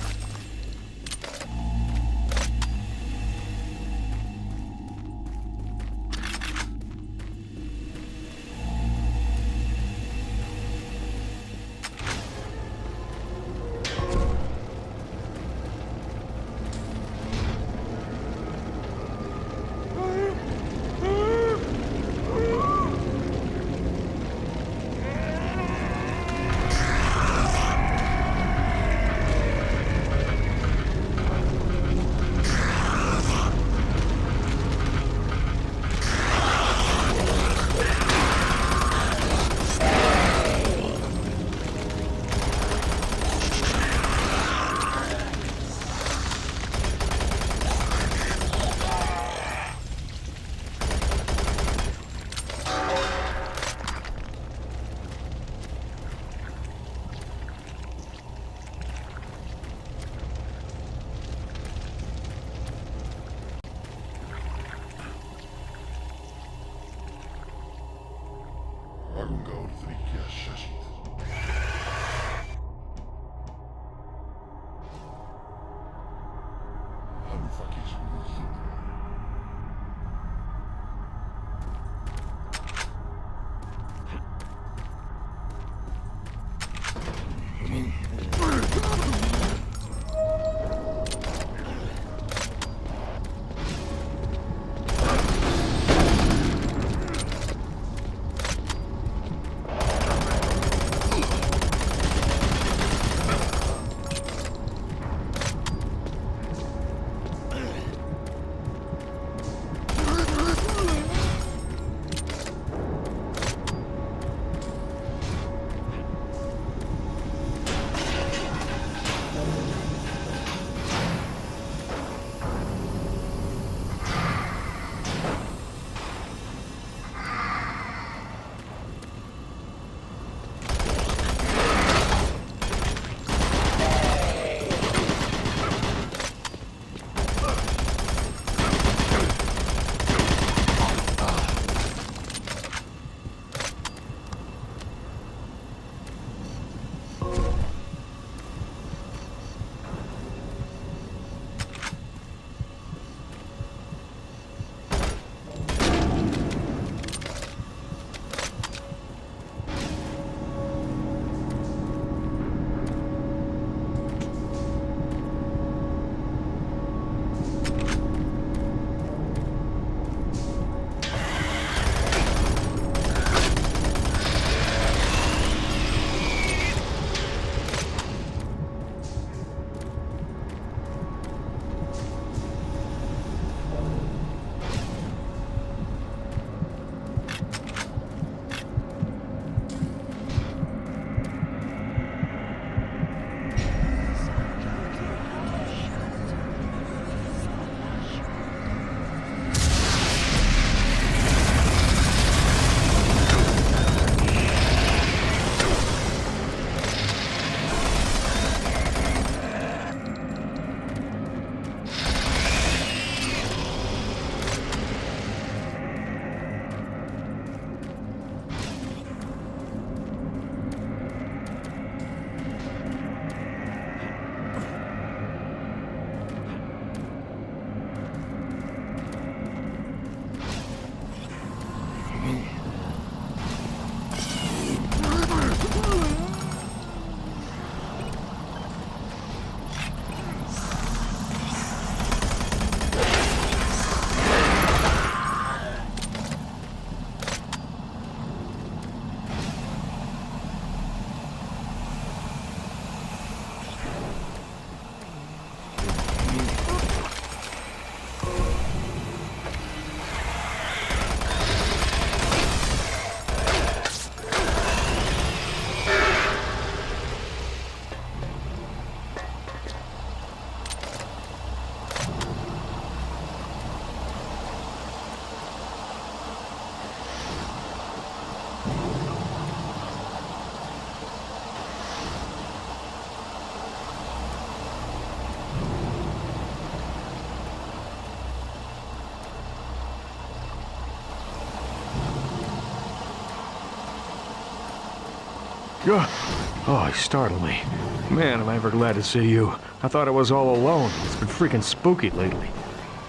Oh, he startled me. Man, am I ever glad to see you. I thought I was all alone. It's been freaking spooky lately.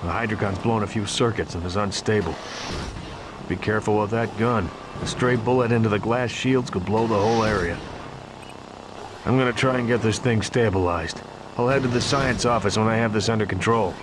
The Hydrocon's blown a few circuits and is unstable. Be careful with that gun. A stray bullet into the glass shields could blow the whole area. I'm gonna try and get this thing stabilized. I'll head to the science office when I have this under control.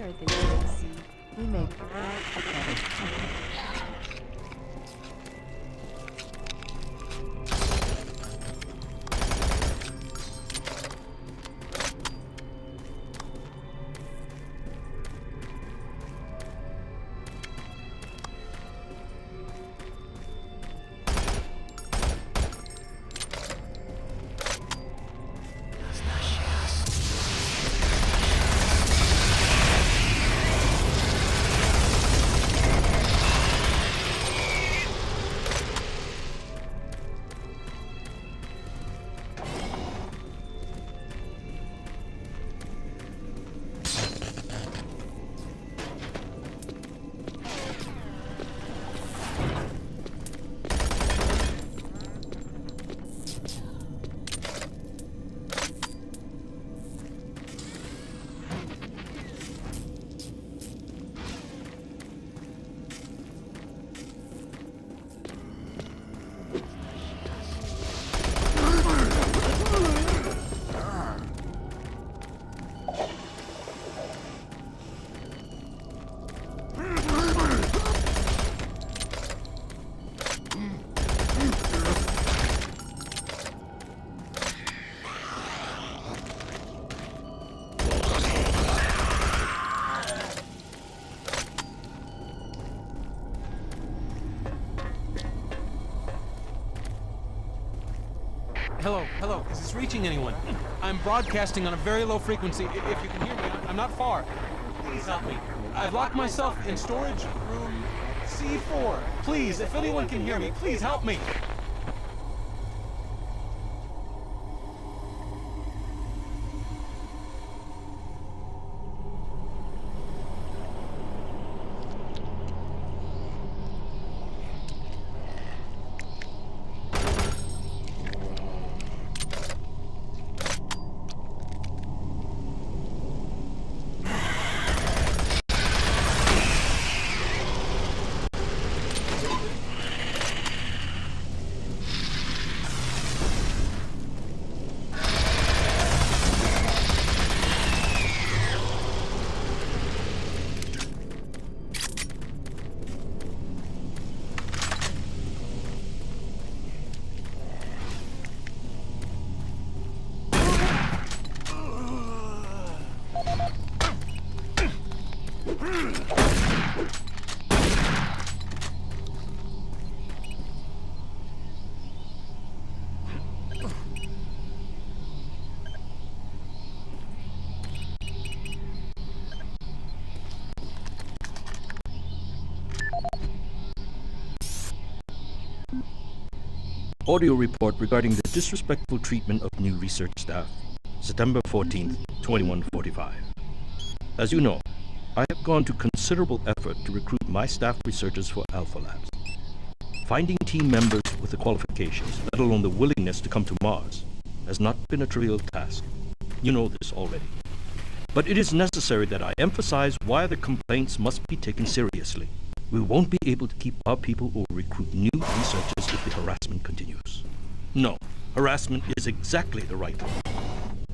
Here at the UAC, we make a better company. Hello, is this reaching anyone? I'm broadcasting on a very low frequency. If you can hear me, I'm not far. Please help me. I've locked myself in storage room C4. Please, if anyone can hear me, please help me. Audio report regarding the disrespectful treatment of new research staff. September 14th, 2145. As you know, I have gone to considerable effort to recruit my staff researchers for Alpha Labs. Finding team members with the qualifications, let alone the willingness to come to Mars, has not been a trivial task. You know this already. But it is necessary that I emphasize why the complaints must be taken seriously. We won't be able to keep our people or recruit new researchers if the harassment continues. No, harassment is exactly the right word.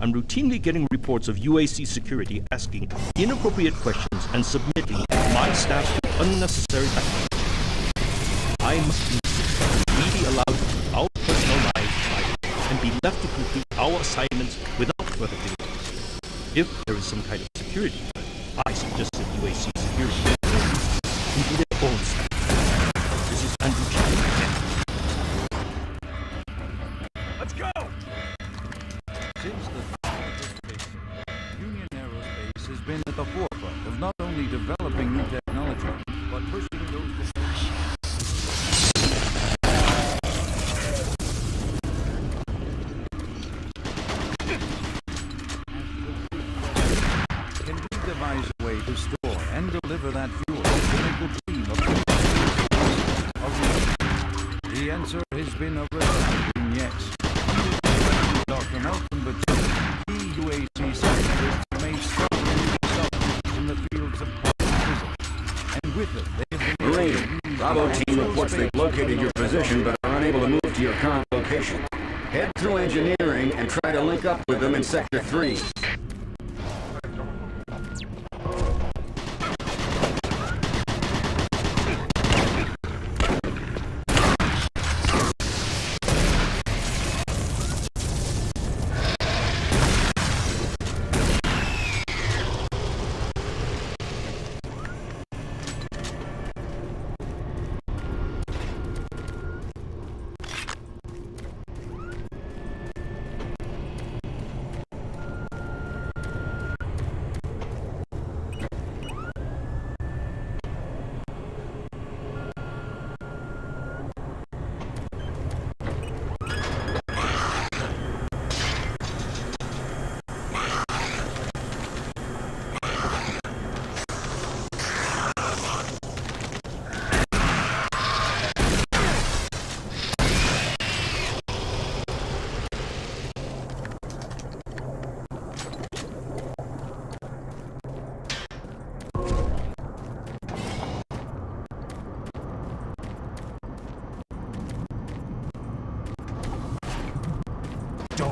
I'm routinely getting reports of UAC security asking inappropriate questions and submitting my staff to unnecessary backlash. I must insist that we be allowed to keep our personal lives private and be left to complete our assignments without further delays. If there is some kind of security threat, I suggest that UAC security into their own staff. This is Andrew Chen. Let's go! Since the start of this base, Union Aerospace has been at the forefront of not only developing new technology, but pushing those can we devise a way to store and deliver that fuel to make the dream of a real? The answer has been a resounding yes. Dr. Malcolm Butcher, key UAC scientists made staggering discoveries in the fields of quantum physics, and with it they have been Marine, Bravo team reports they've located your position but are unable to move to your current location. Head through engineering and try to link up with them in Sector 3.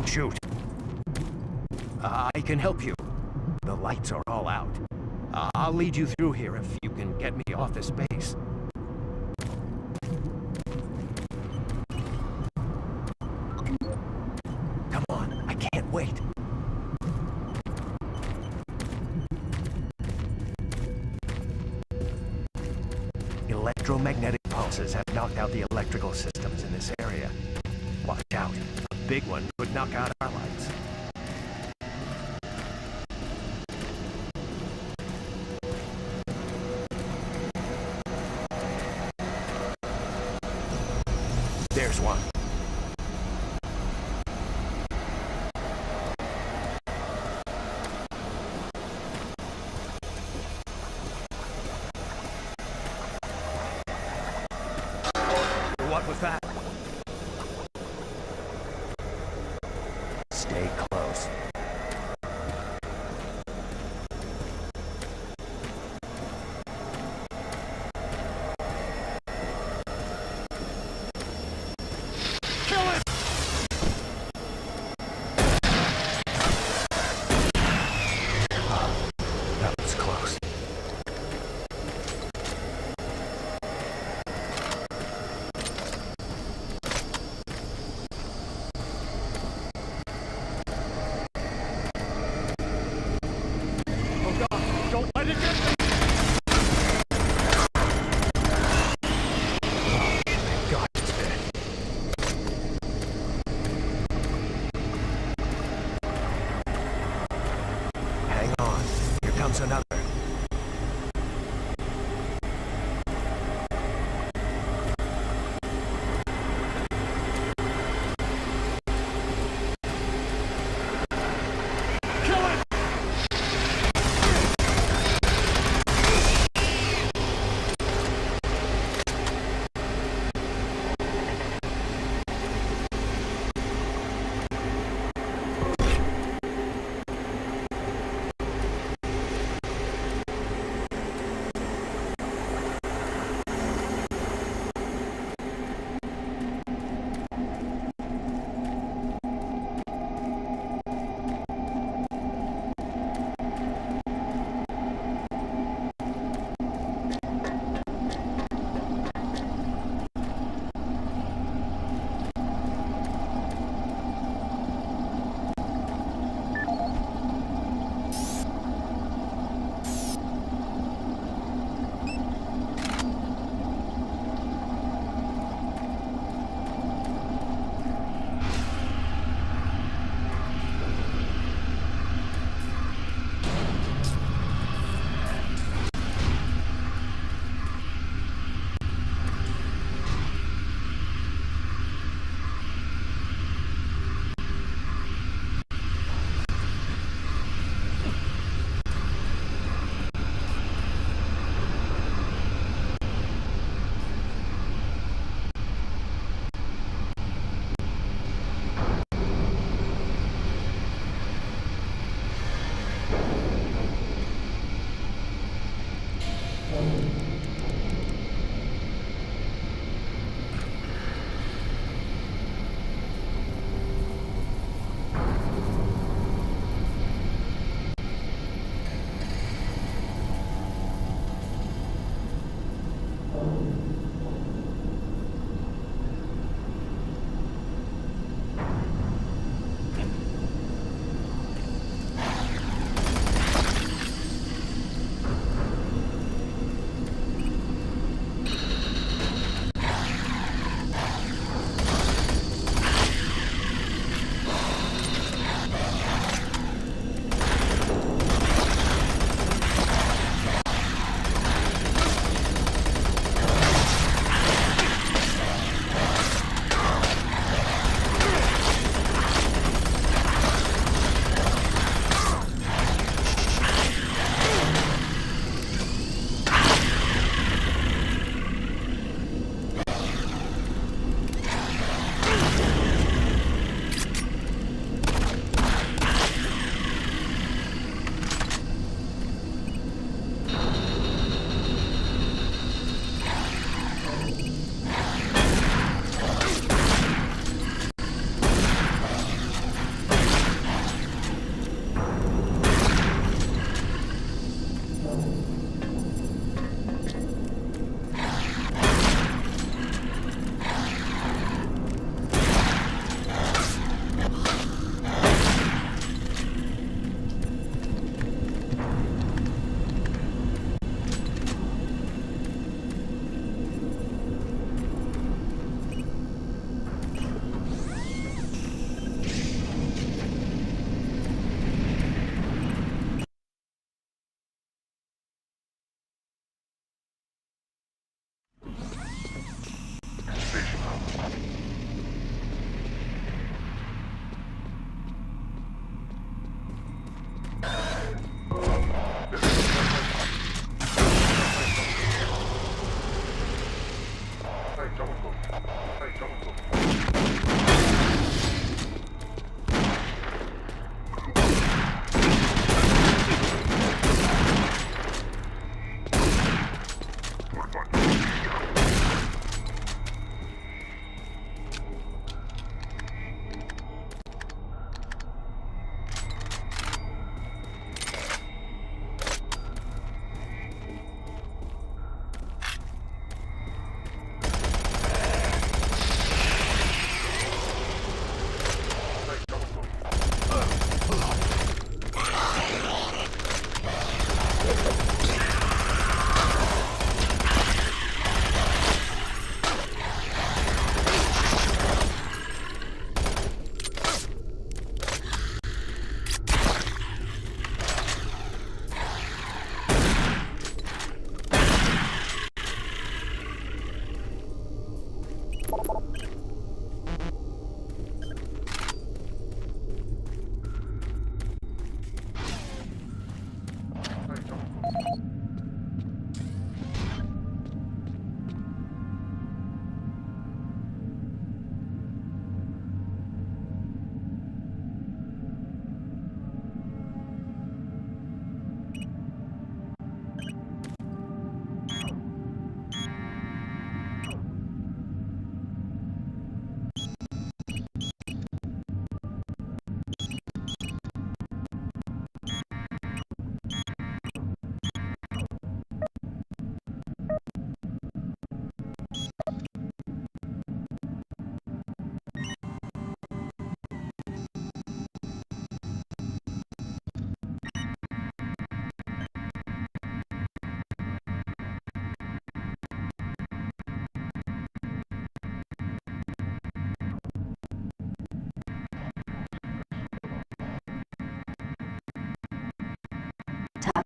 Don't shoot. I can help you. The lights are all out. I'll lead you through here if you can get me off this base. Come on, I can't wait. Electromagnetic pulses have knocked out the electrical systems in this area. Watch out. A big one could knock out our lights. There's one. What was that? Stay close. Kill it! That was close. Don't let it get me! Oh, thank God it's dead. Hang on. Here comes another. Kill it!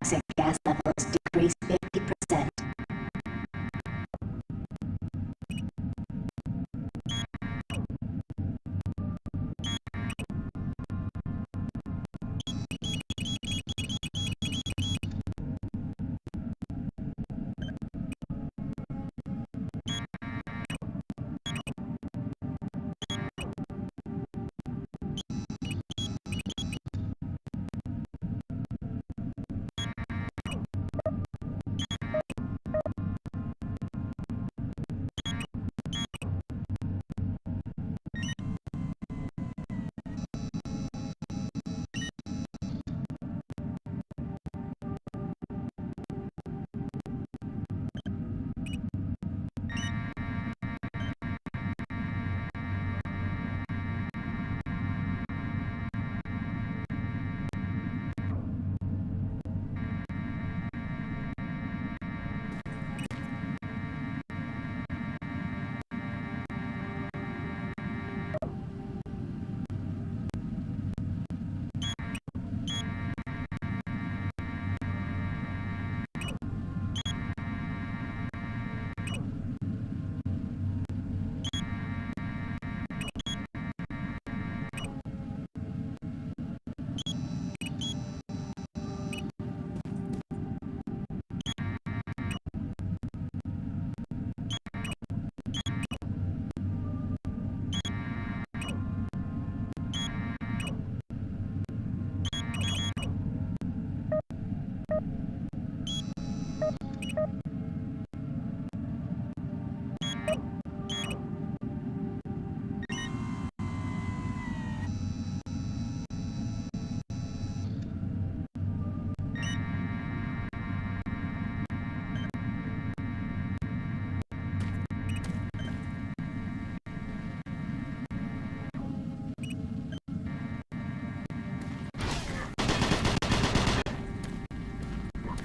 toxic gas levels decreased 50%.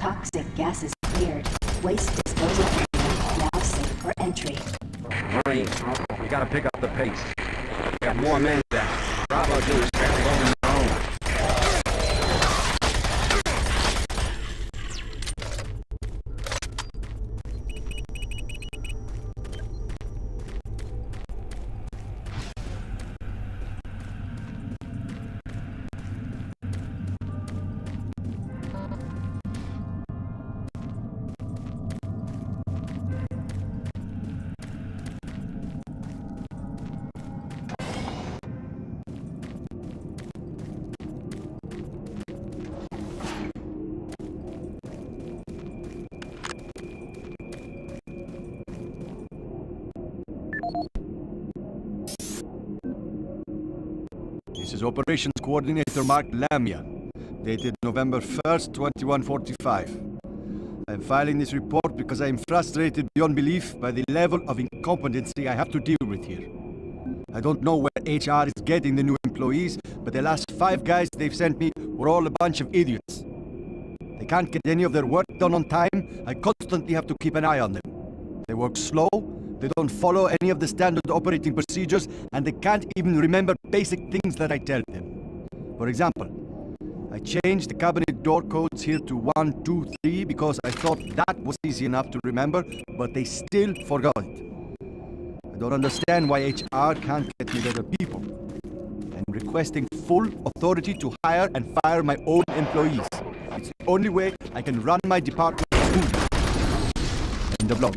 Toxic gases cleared. Waste disposal area now safe for entry. Marine, we gotta pick up the pace. We got more men down. Bravo dudes can't hold on their own. This is Operations Coordinator Mark Lamia, dated November 1st, 2145. I'm filing this report because I am frustrated beyond belief by the level of incompetency I have to deal with here. I don't know where HR is getting the new employees, but the last 5 guys they've sent me were all a bunch of idiots. They can't get any of their work done on time. I constantly have to keep an eye on them. They work slow, they don't follow any of the standard operating procedures, and they can't even remember basic things that I tell them. For example, I changed the cabinet door codes here to 1, 2, 3 because I thought that was easy enough to remember, but they still forgot it. I don't understand why HR can't get me better people. I'm requesting full authority to hire and fire my own employees. It's the only way I can run my department smoothly. End of log.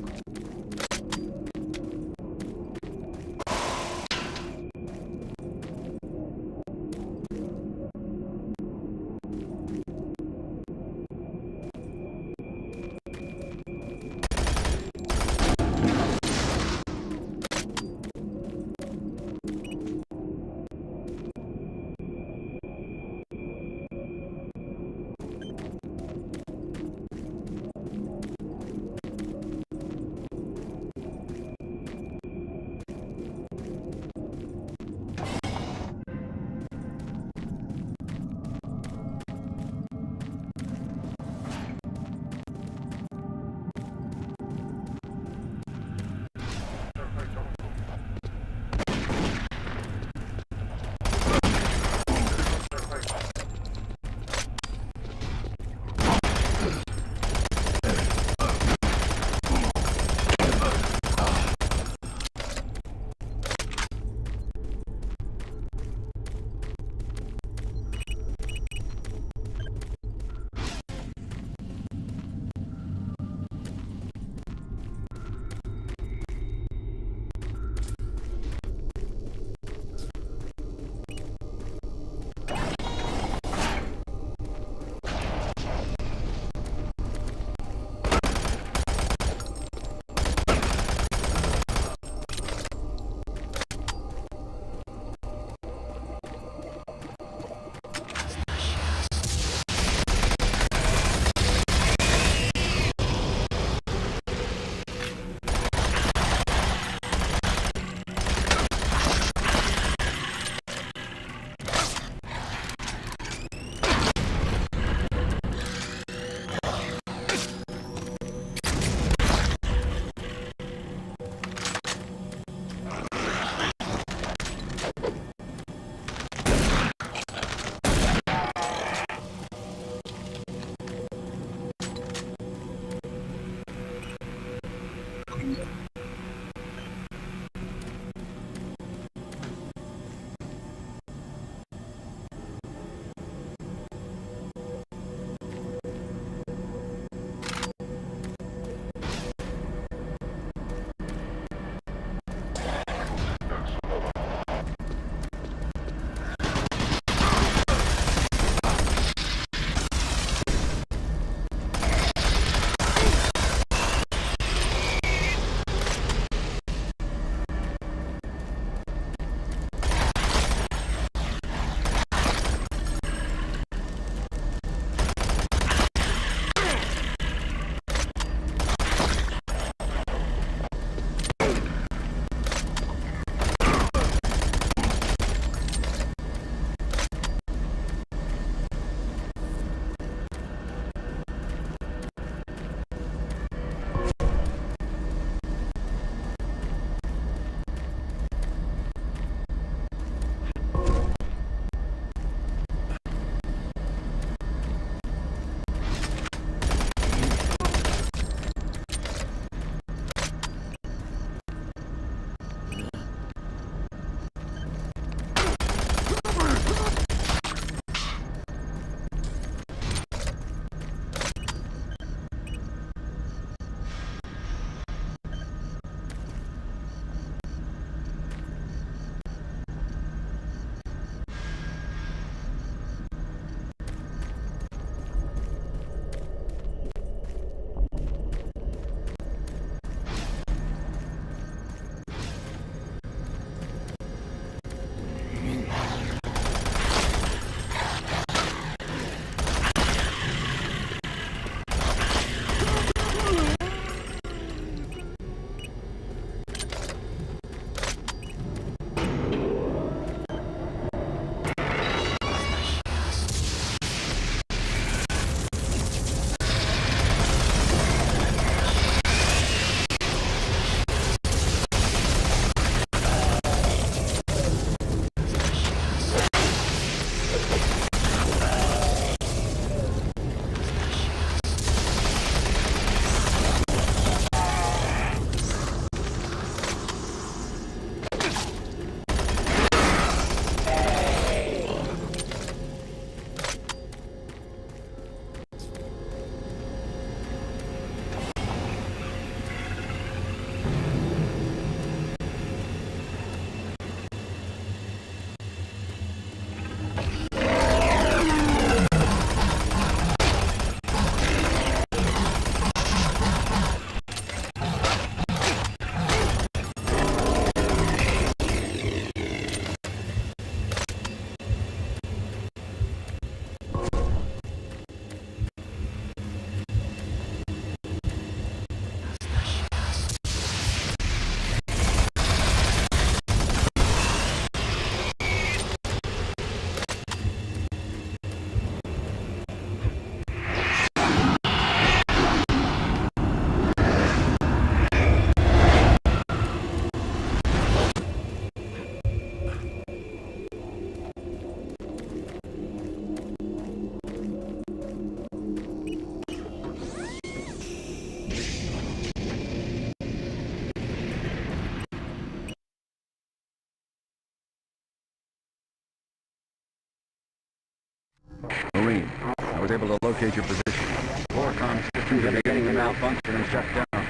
was able to locate your position. Core comm systems are beginning to malfunction and shut down.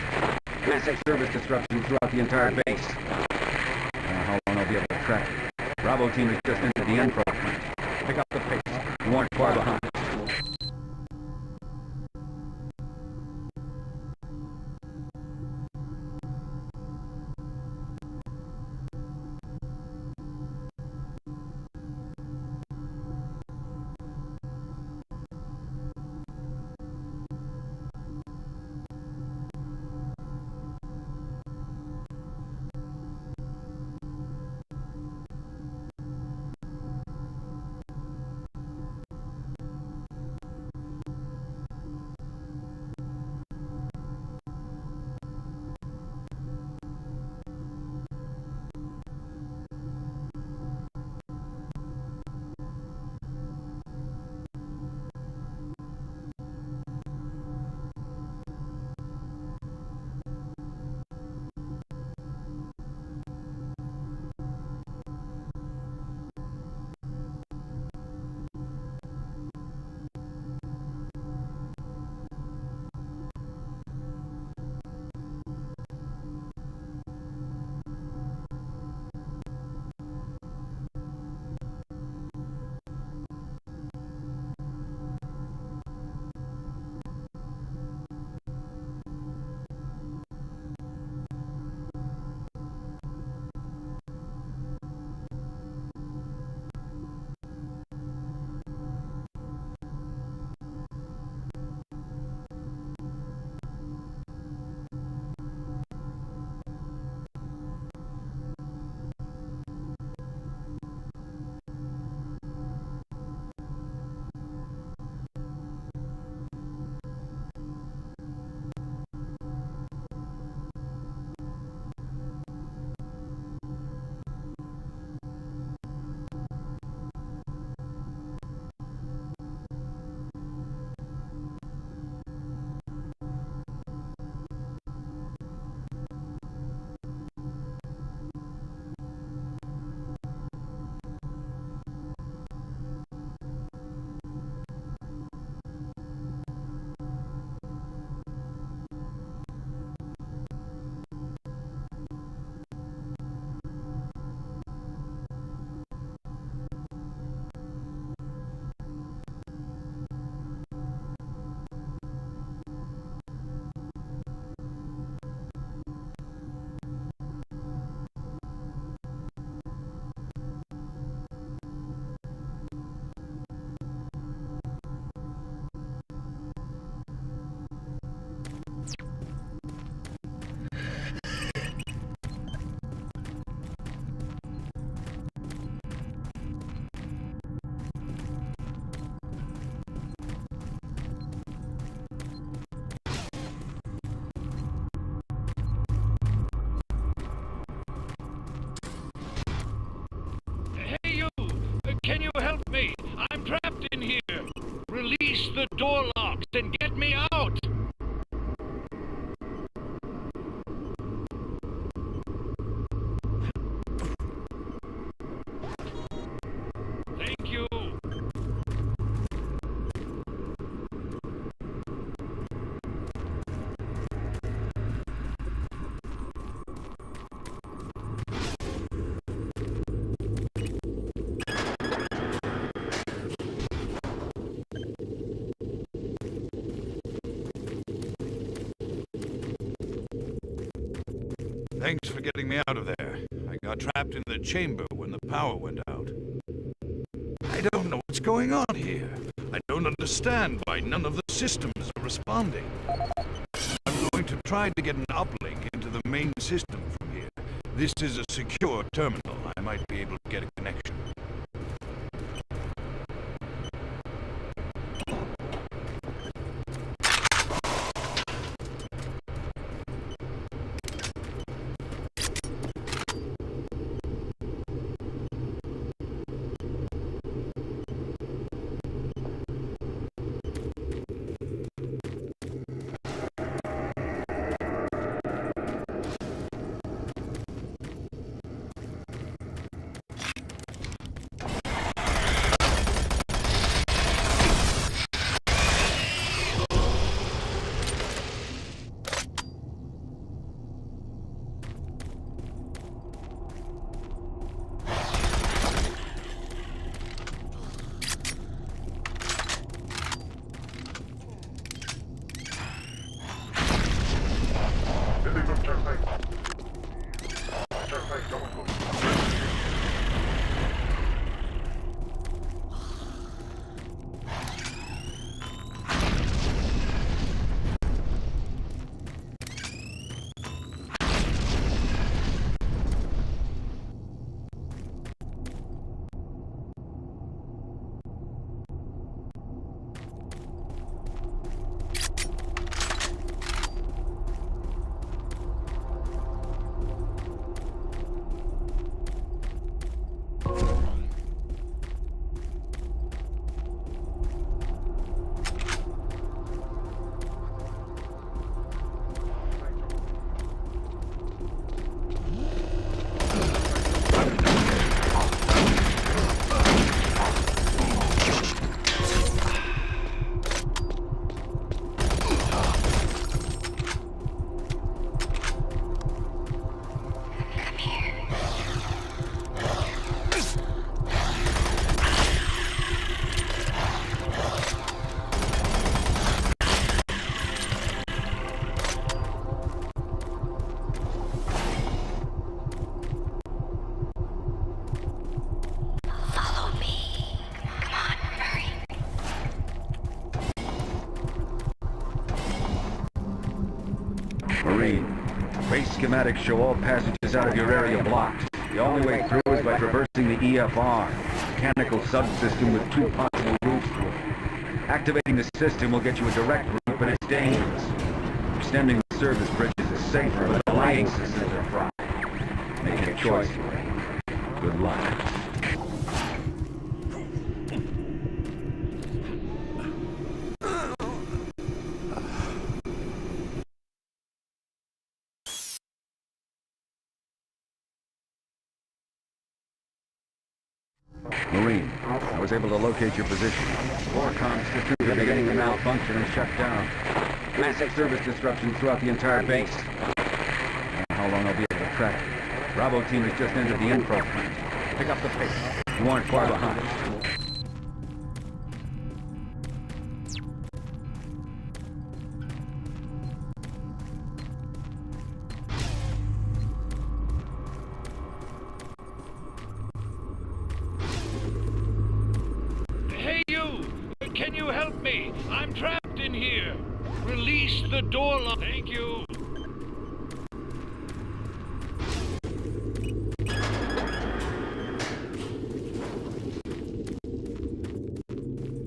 Massive service disruption throughout the entire base. I don't know how long I'll be able to track it. Bravo team is just into the info plant. Pick up the pace. You aren't far behind. Can you help me? I'm trapped in here. Release the door locks and get me out. Thank you. Thanks for getting me out of there. I got trapped in the chamber when the power went out. I don't know what's going on here. I don't understand why none of the systems are responding. I'm going to try to get an uplink into the main system from here. This is a secure terminal. I might be able to get a connection. Marine, base schematics show all passages out of your area blocked. The only way through is by traversing the EFR, mechanical subsystem with 2 possible routes through it. Activating the system will get you a direct route, but it's dangerous. Extending the service bridges is safer, but the lighting systems are fried. Make your choice, Marine. Good luck. Marine, I was able to locate your position. Warcom systems are beginning to malfunction and shut down. Massive service disruptions throughout the entire base. I don't know how long I'll be able to track you. Bravo team has just entered the info plant. Pick up the pace. You aren't far behind. Hey, you! Can you help me? I'm trapped in here. Release the door lock. Thank you.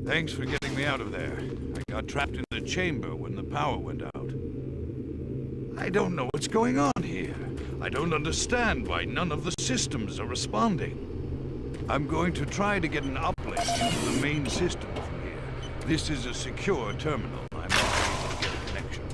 Thanks for getting me out of there. I got trapped in the chamber when the power went out. I don't know what's going on here. I don't understand why none of the systems are responding. I'm going to try to get an uplink into the main system from here. This is a secure terminal. I might be able to get a connection.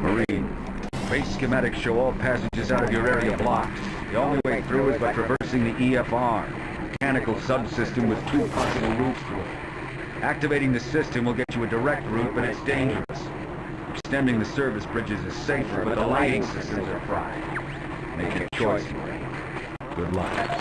Marine, base schematics show all passages out of your area blocked. The only way through is by traversing the EFR, mechanical subsystem with 2 possible routes through it. Activating the system will get you a direct route, but it's dangerous. Extending the service bridges is safer, but the lighting systems are fried. Make your choice, Marine. Good luck.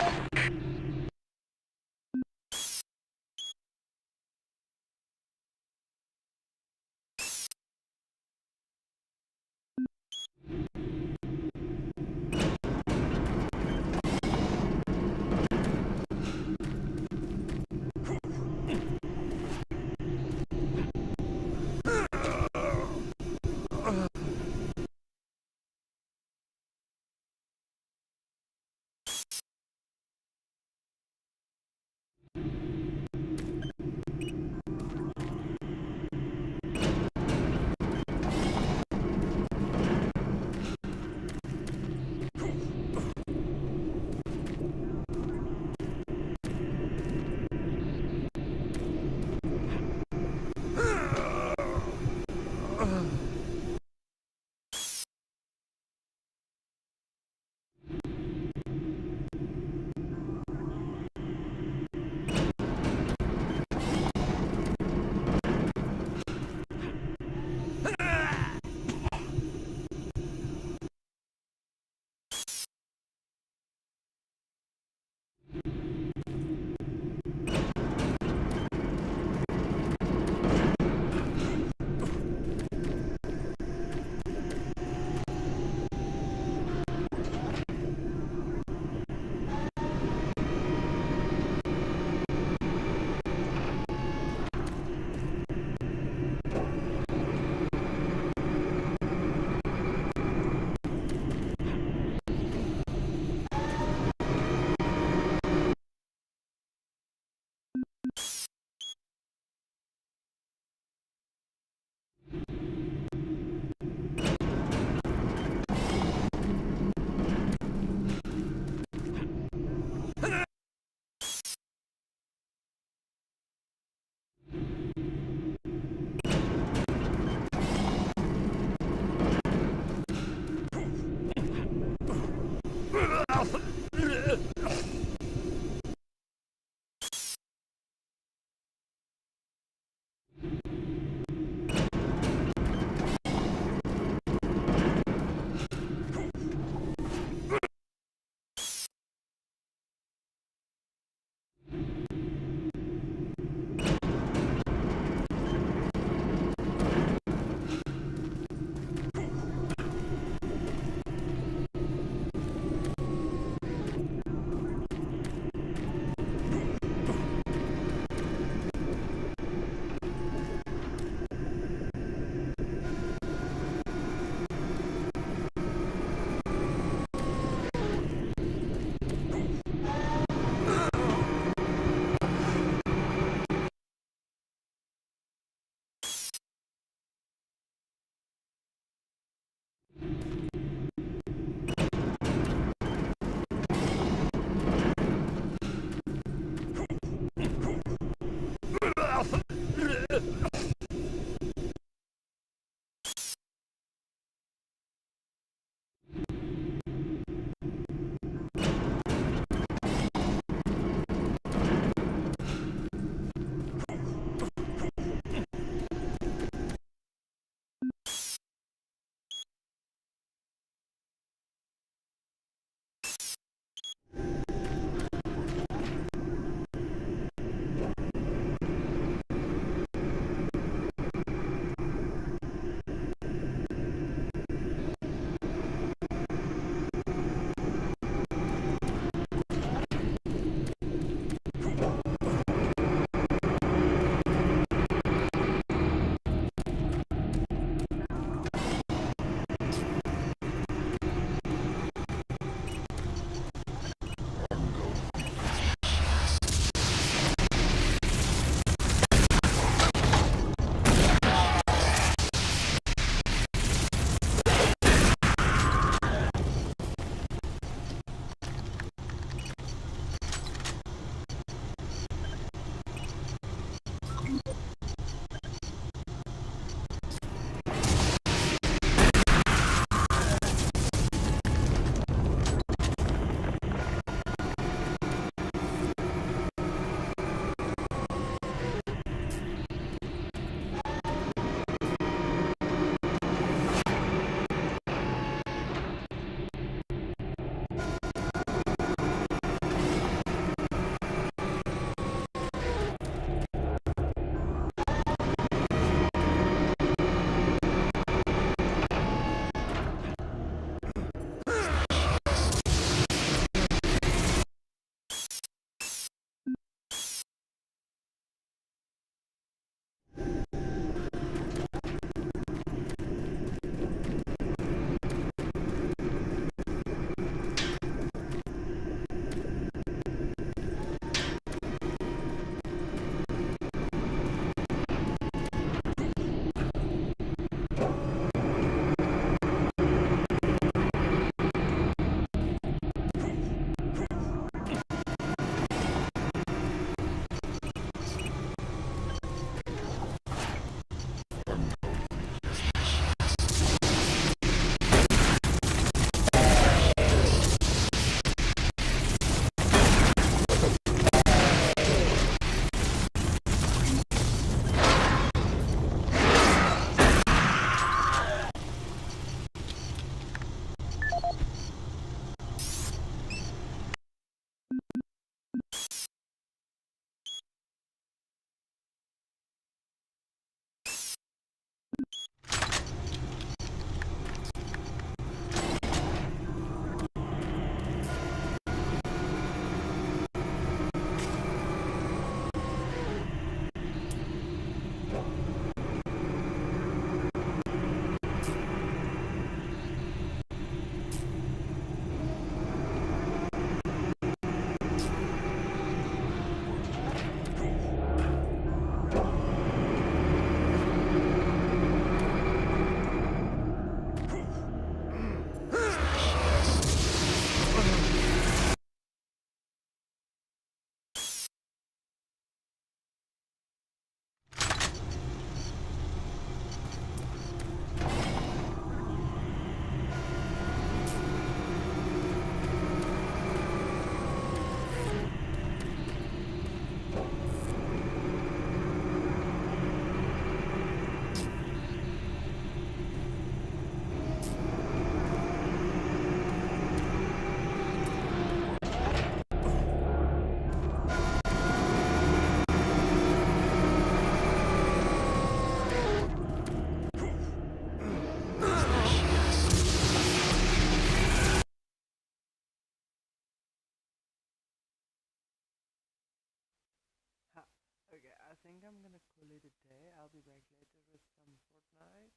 think I'm gonna call it a day. I'll be back later with some Fortnite.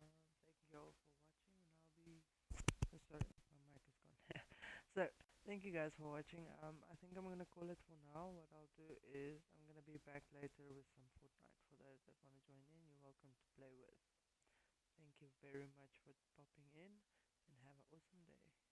Thank you all for watching, and I'll be... Oh, sorry, my mic is gone. So, thank you guys for watching. I think I'm gonna call it for now. What I'll do is I'm gonna be back later with some Fortnite. For those that want to join in, you're welcome to play with. Thank you very much for popping in, and have an awesome day.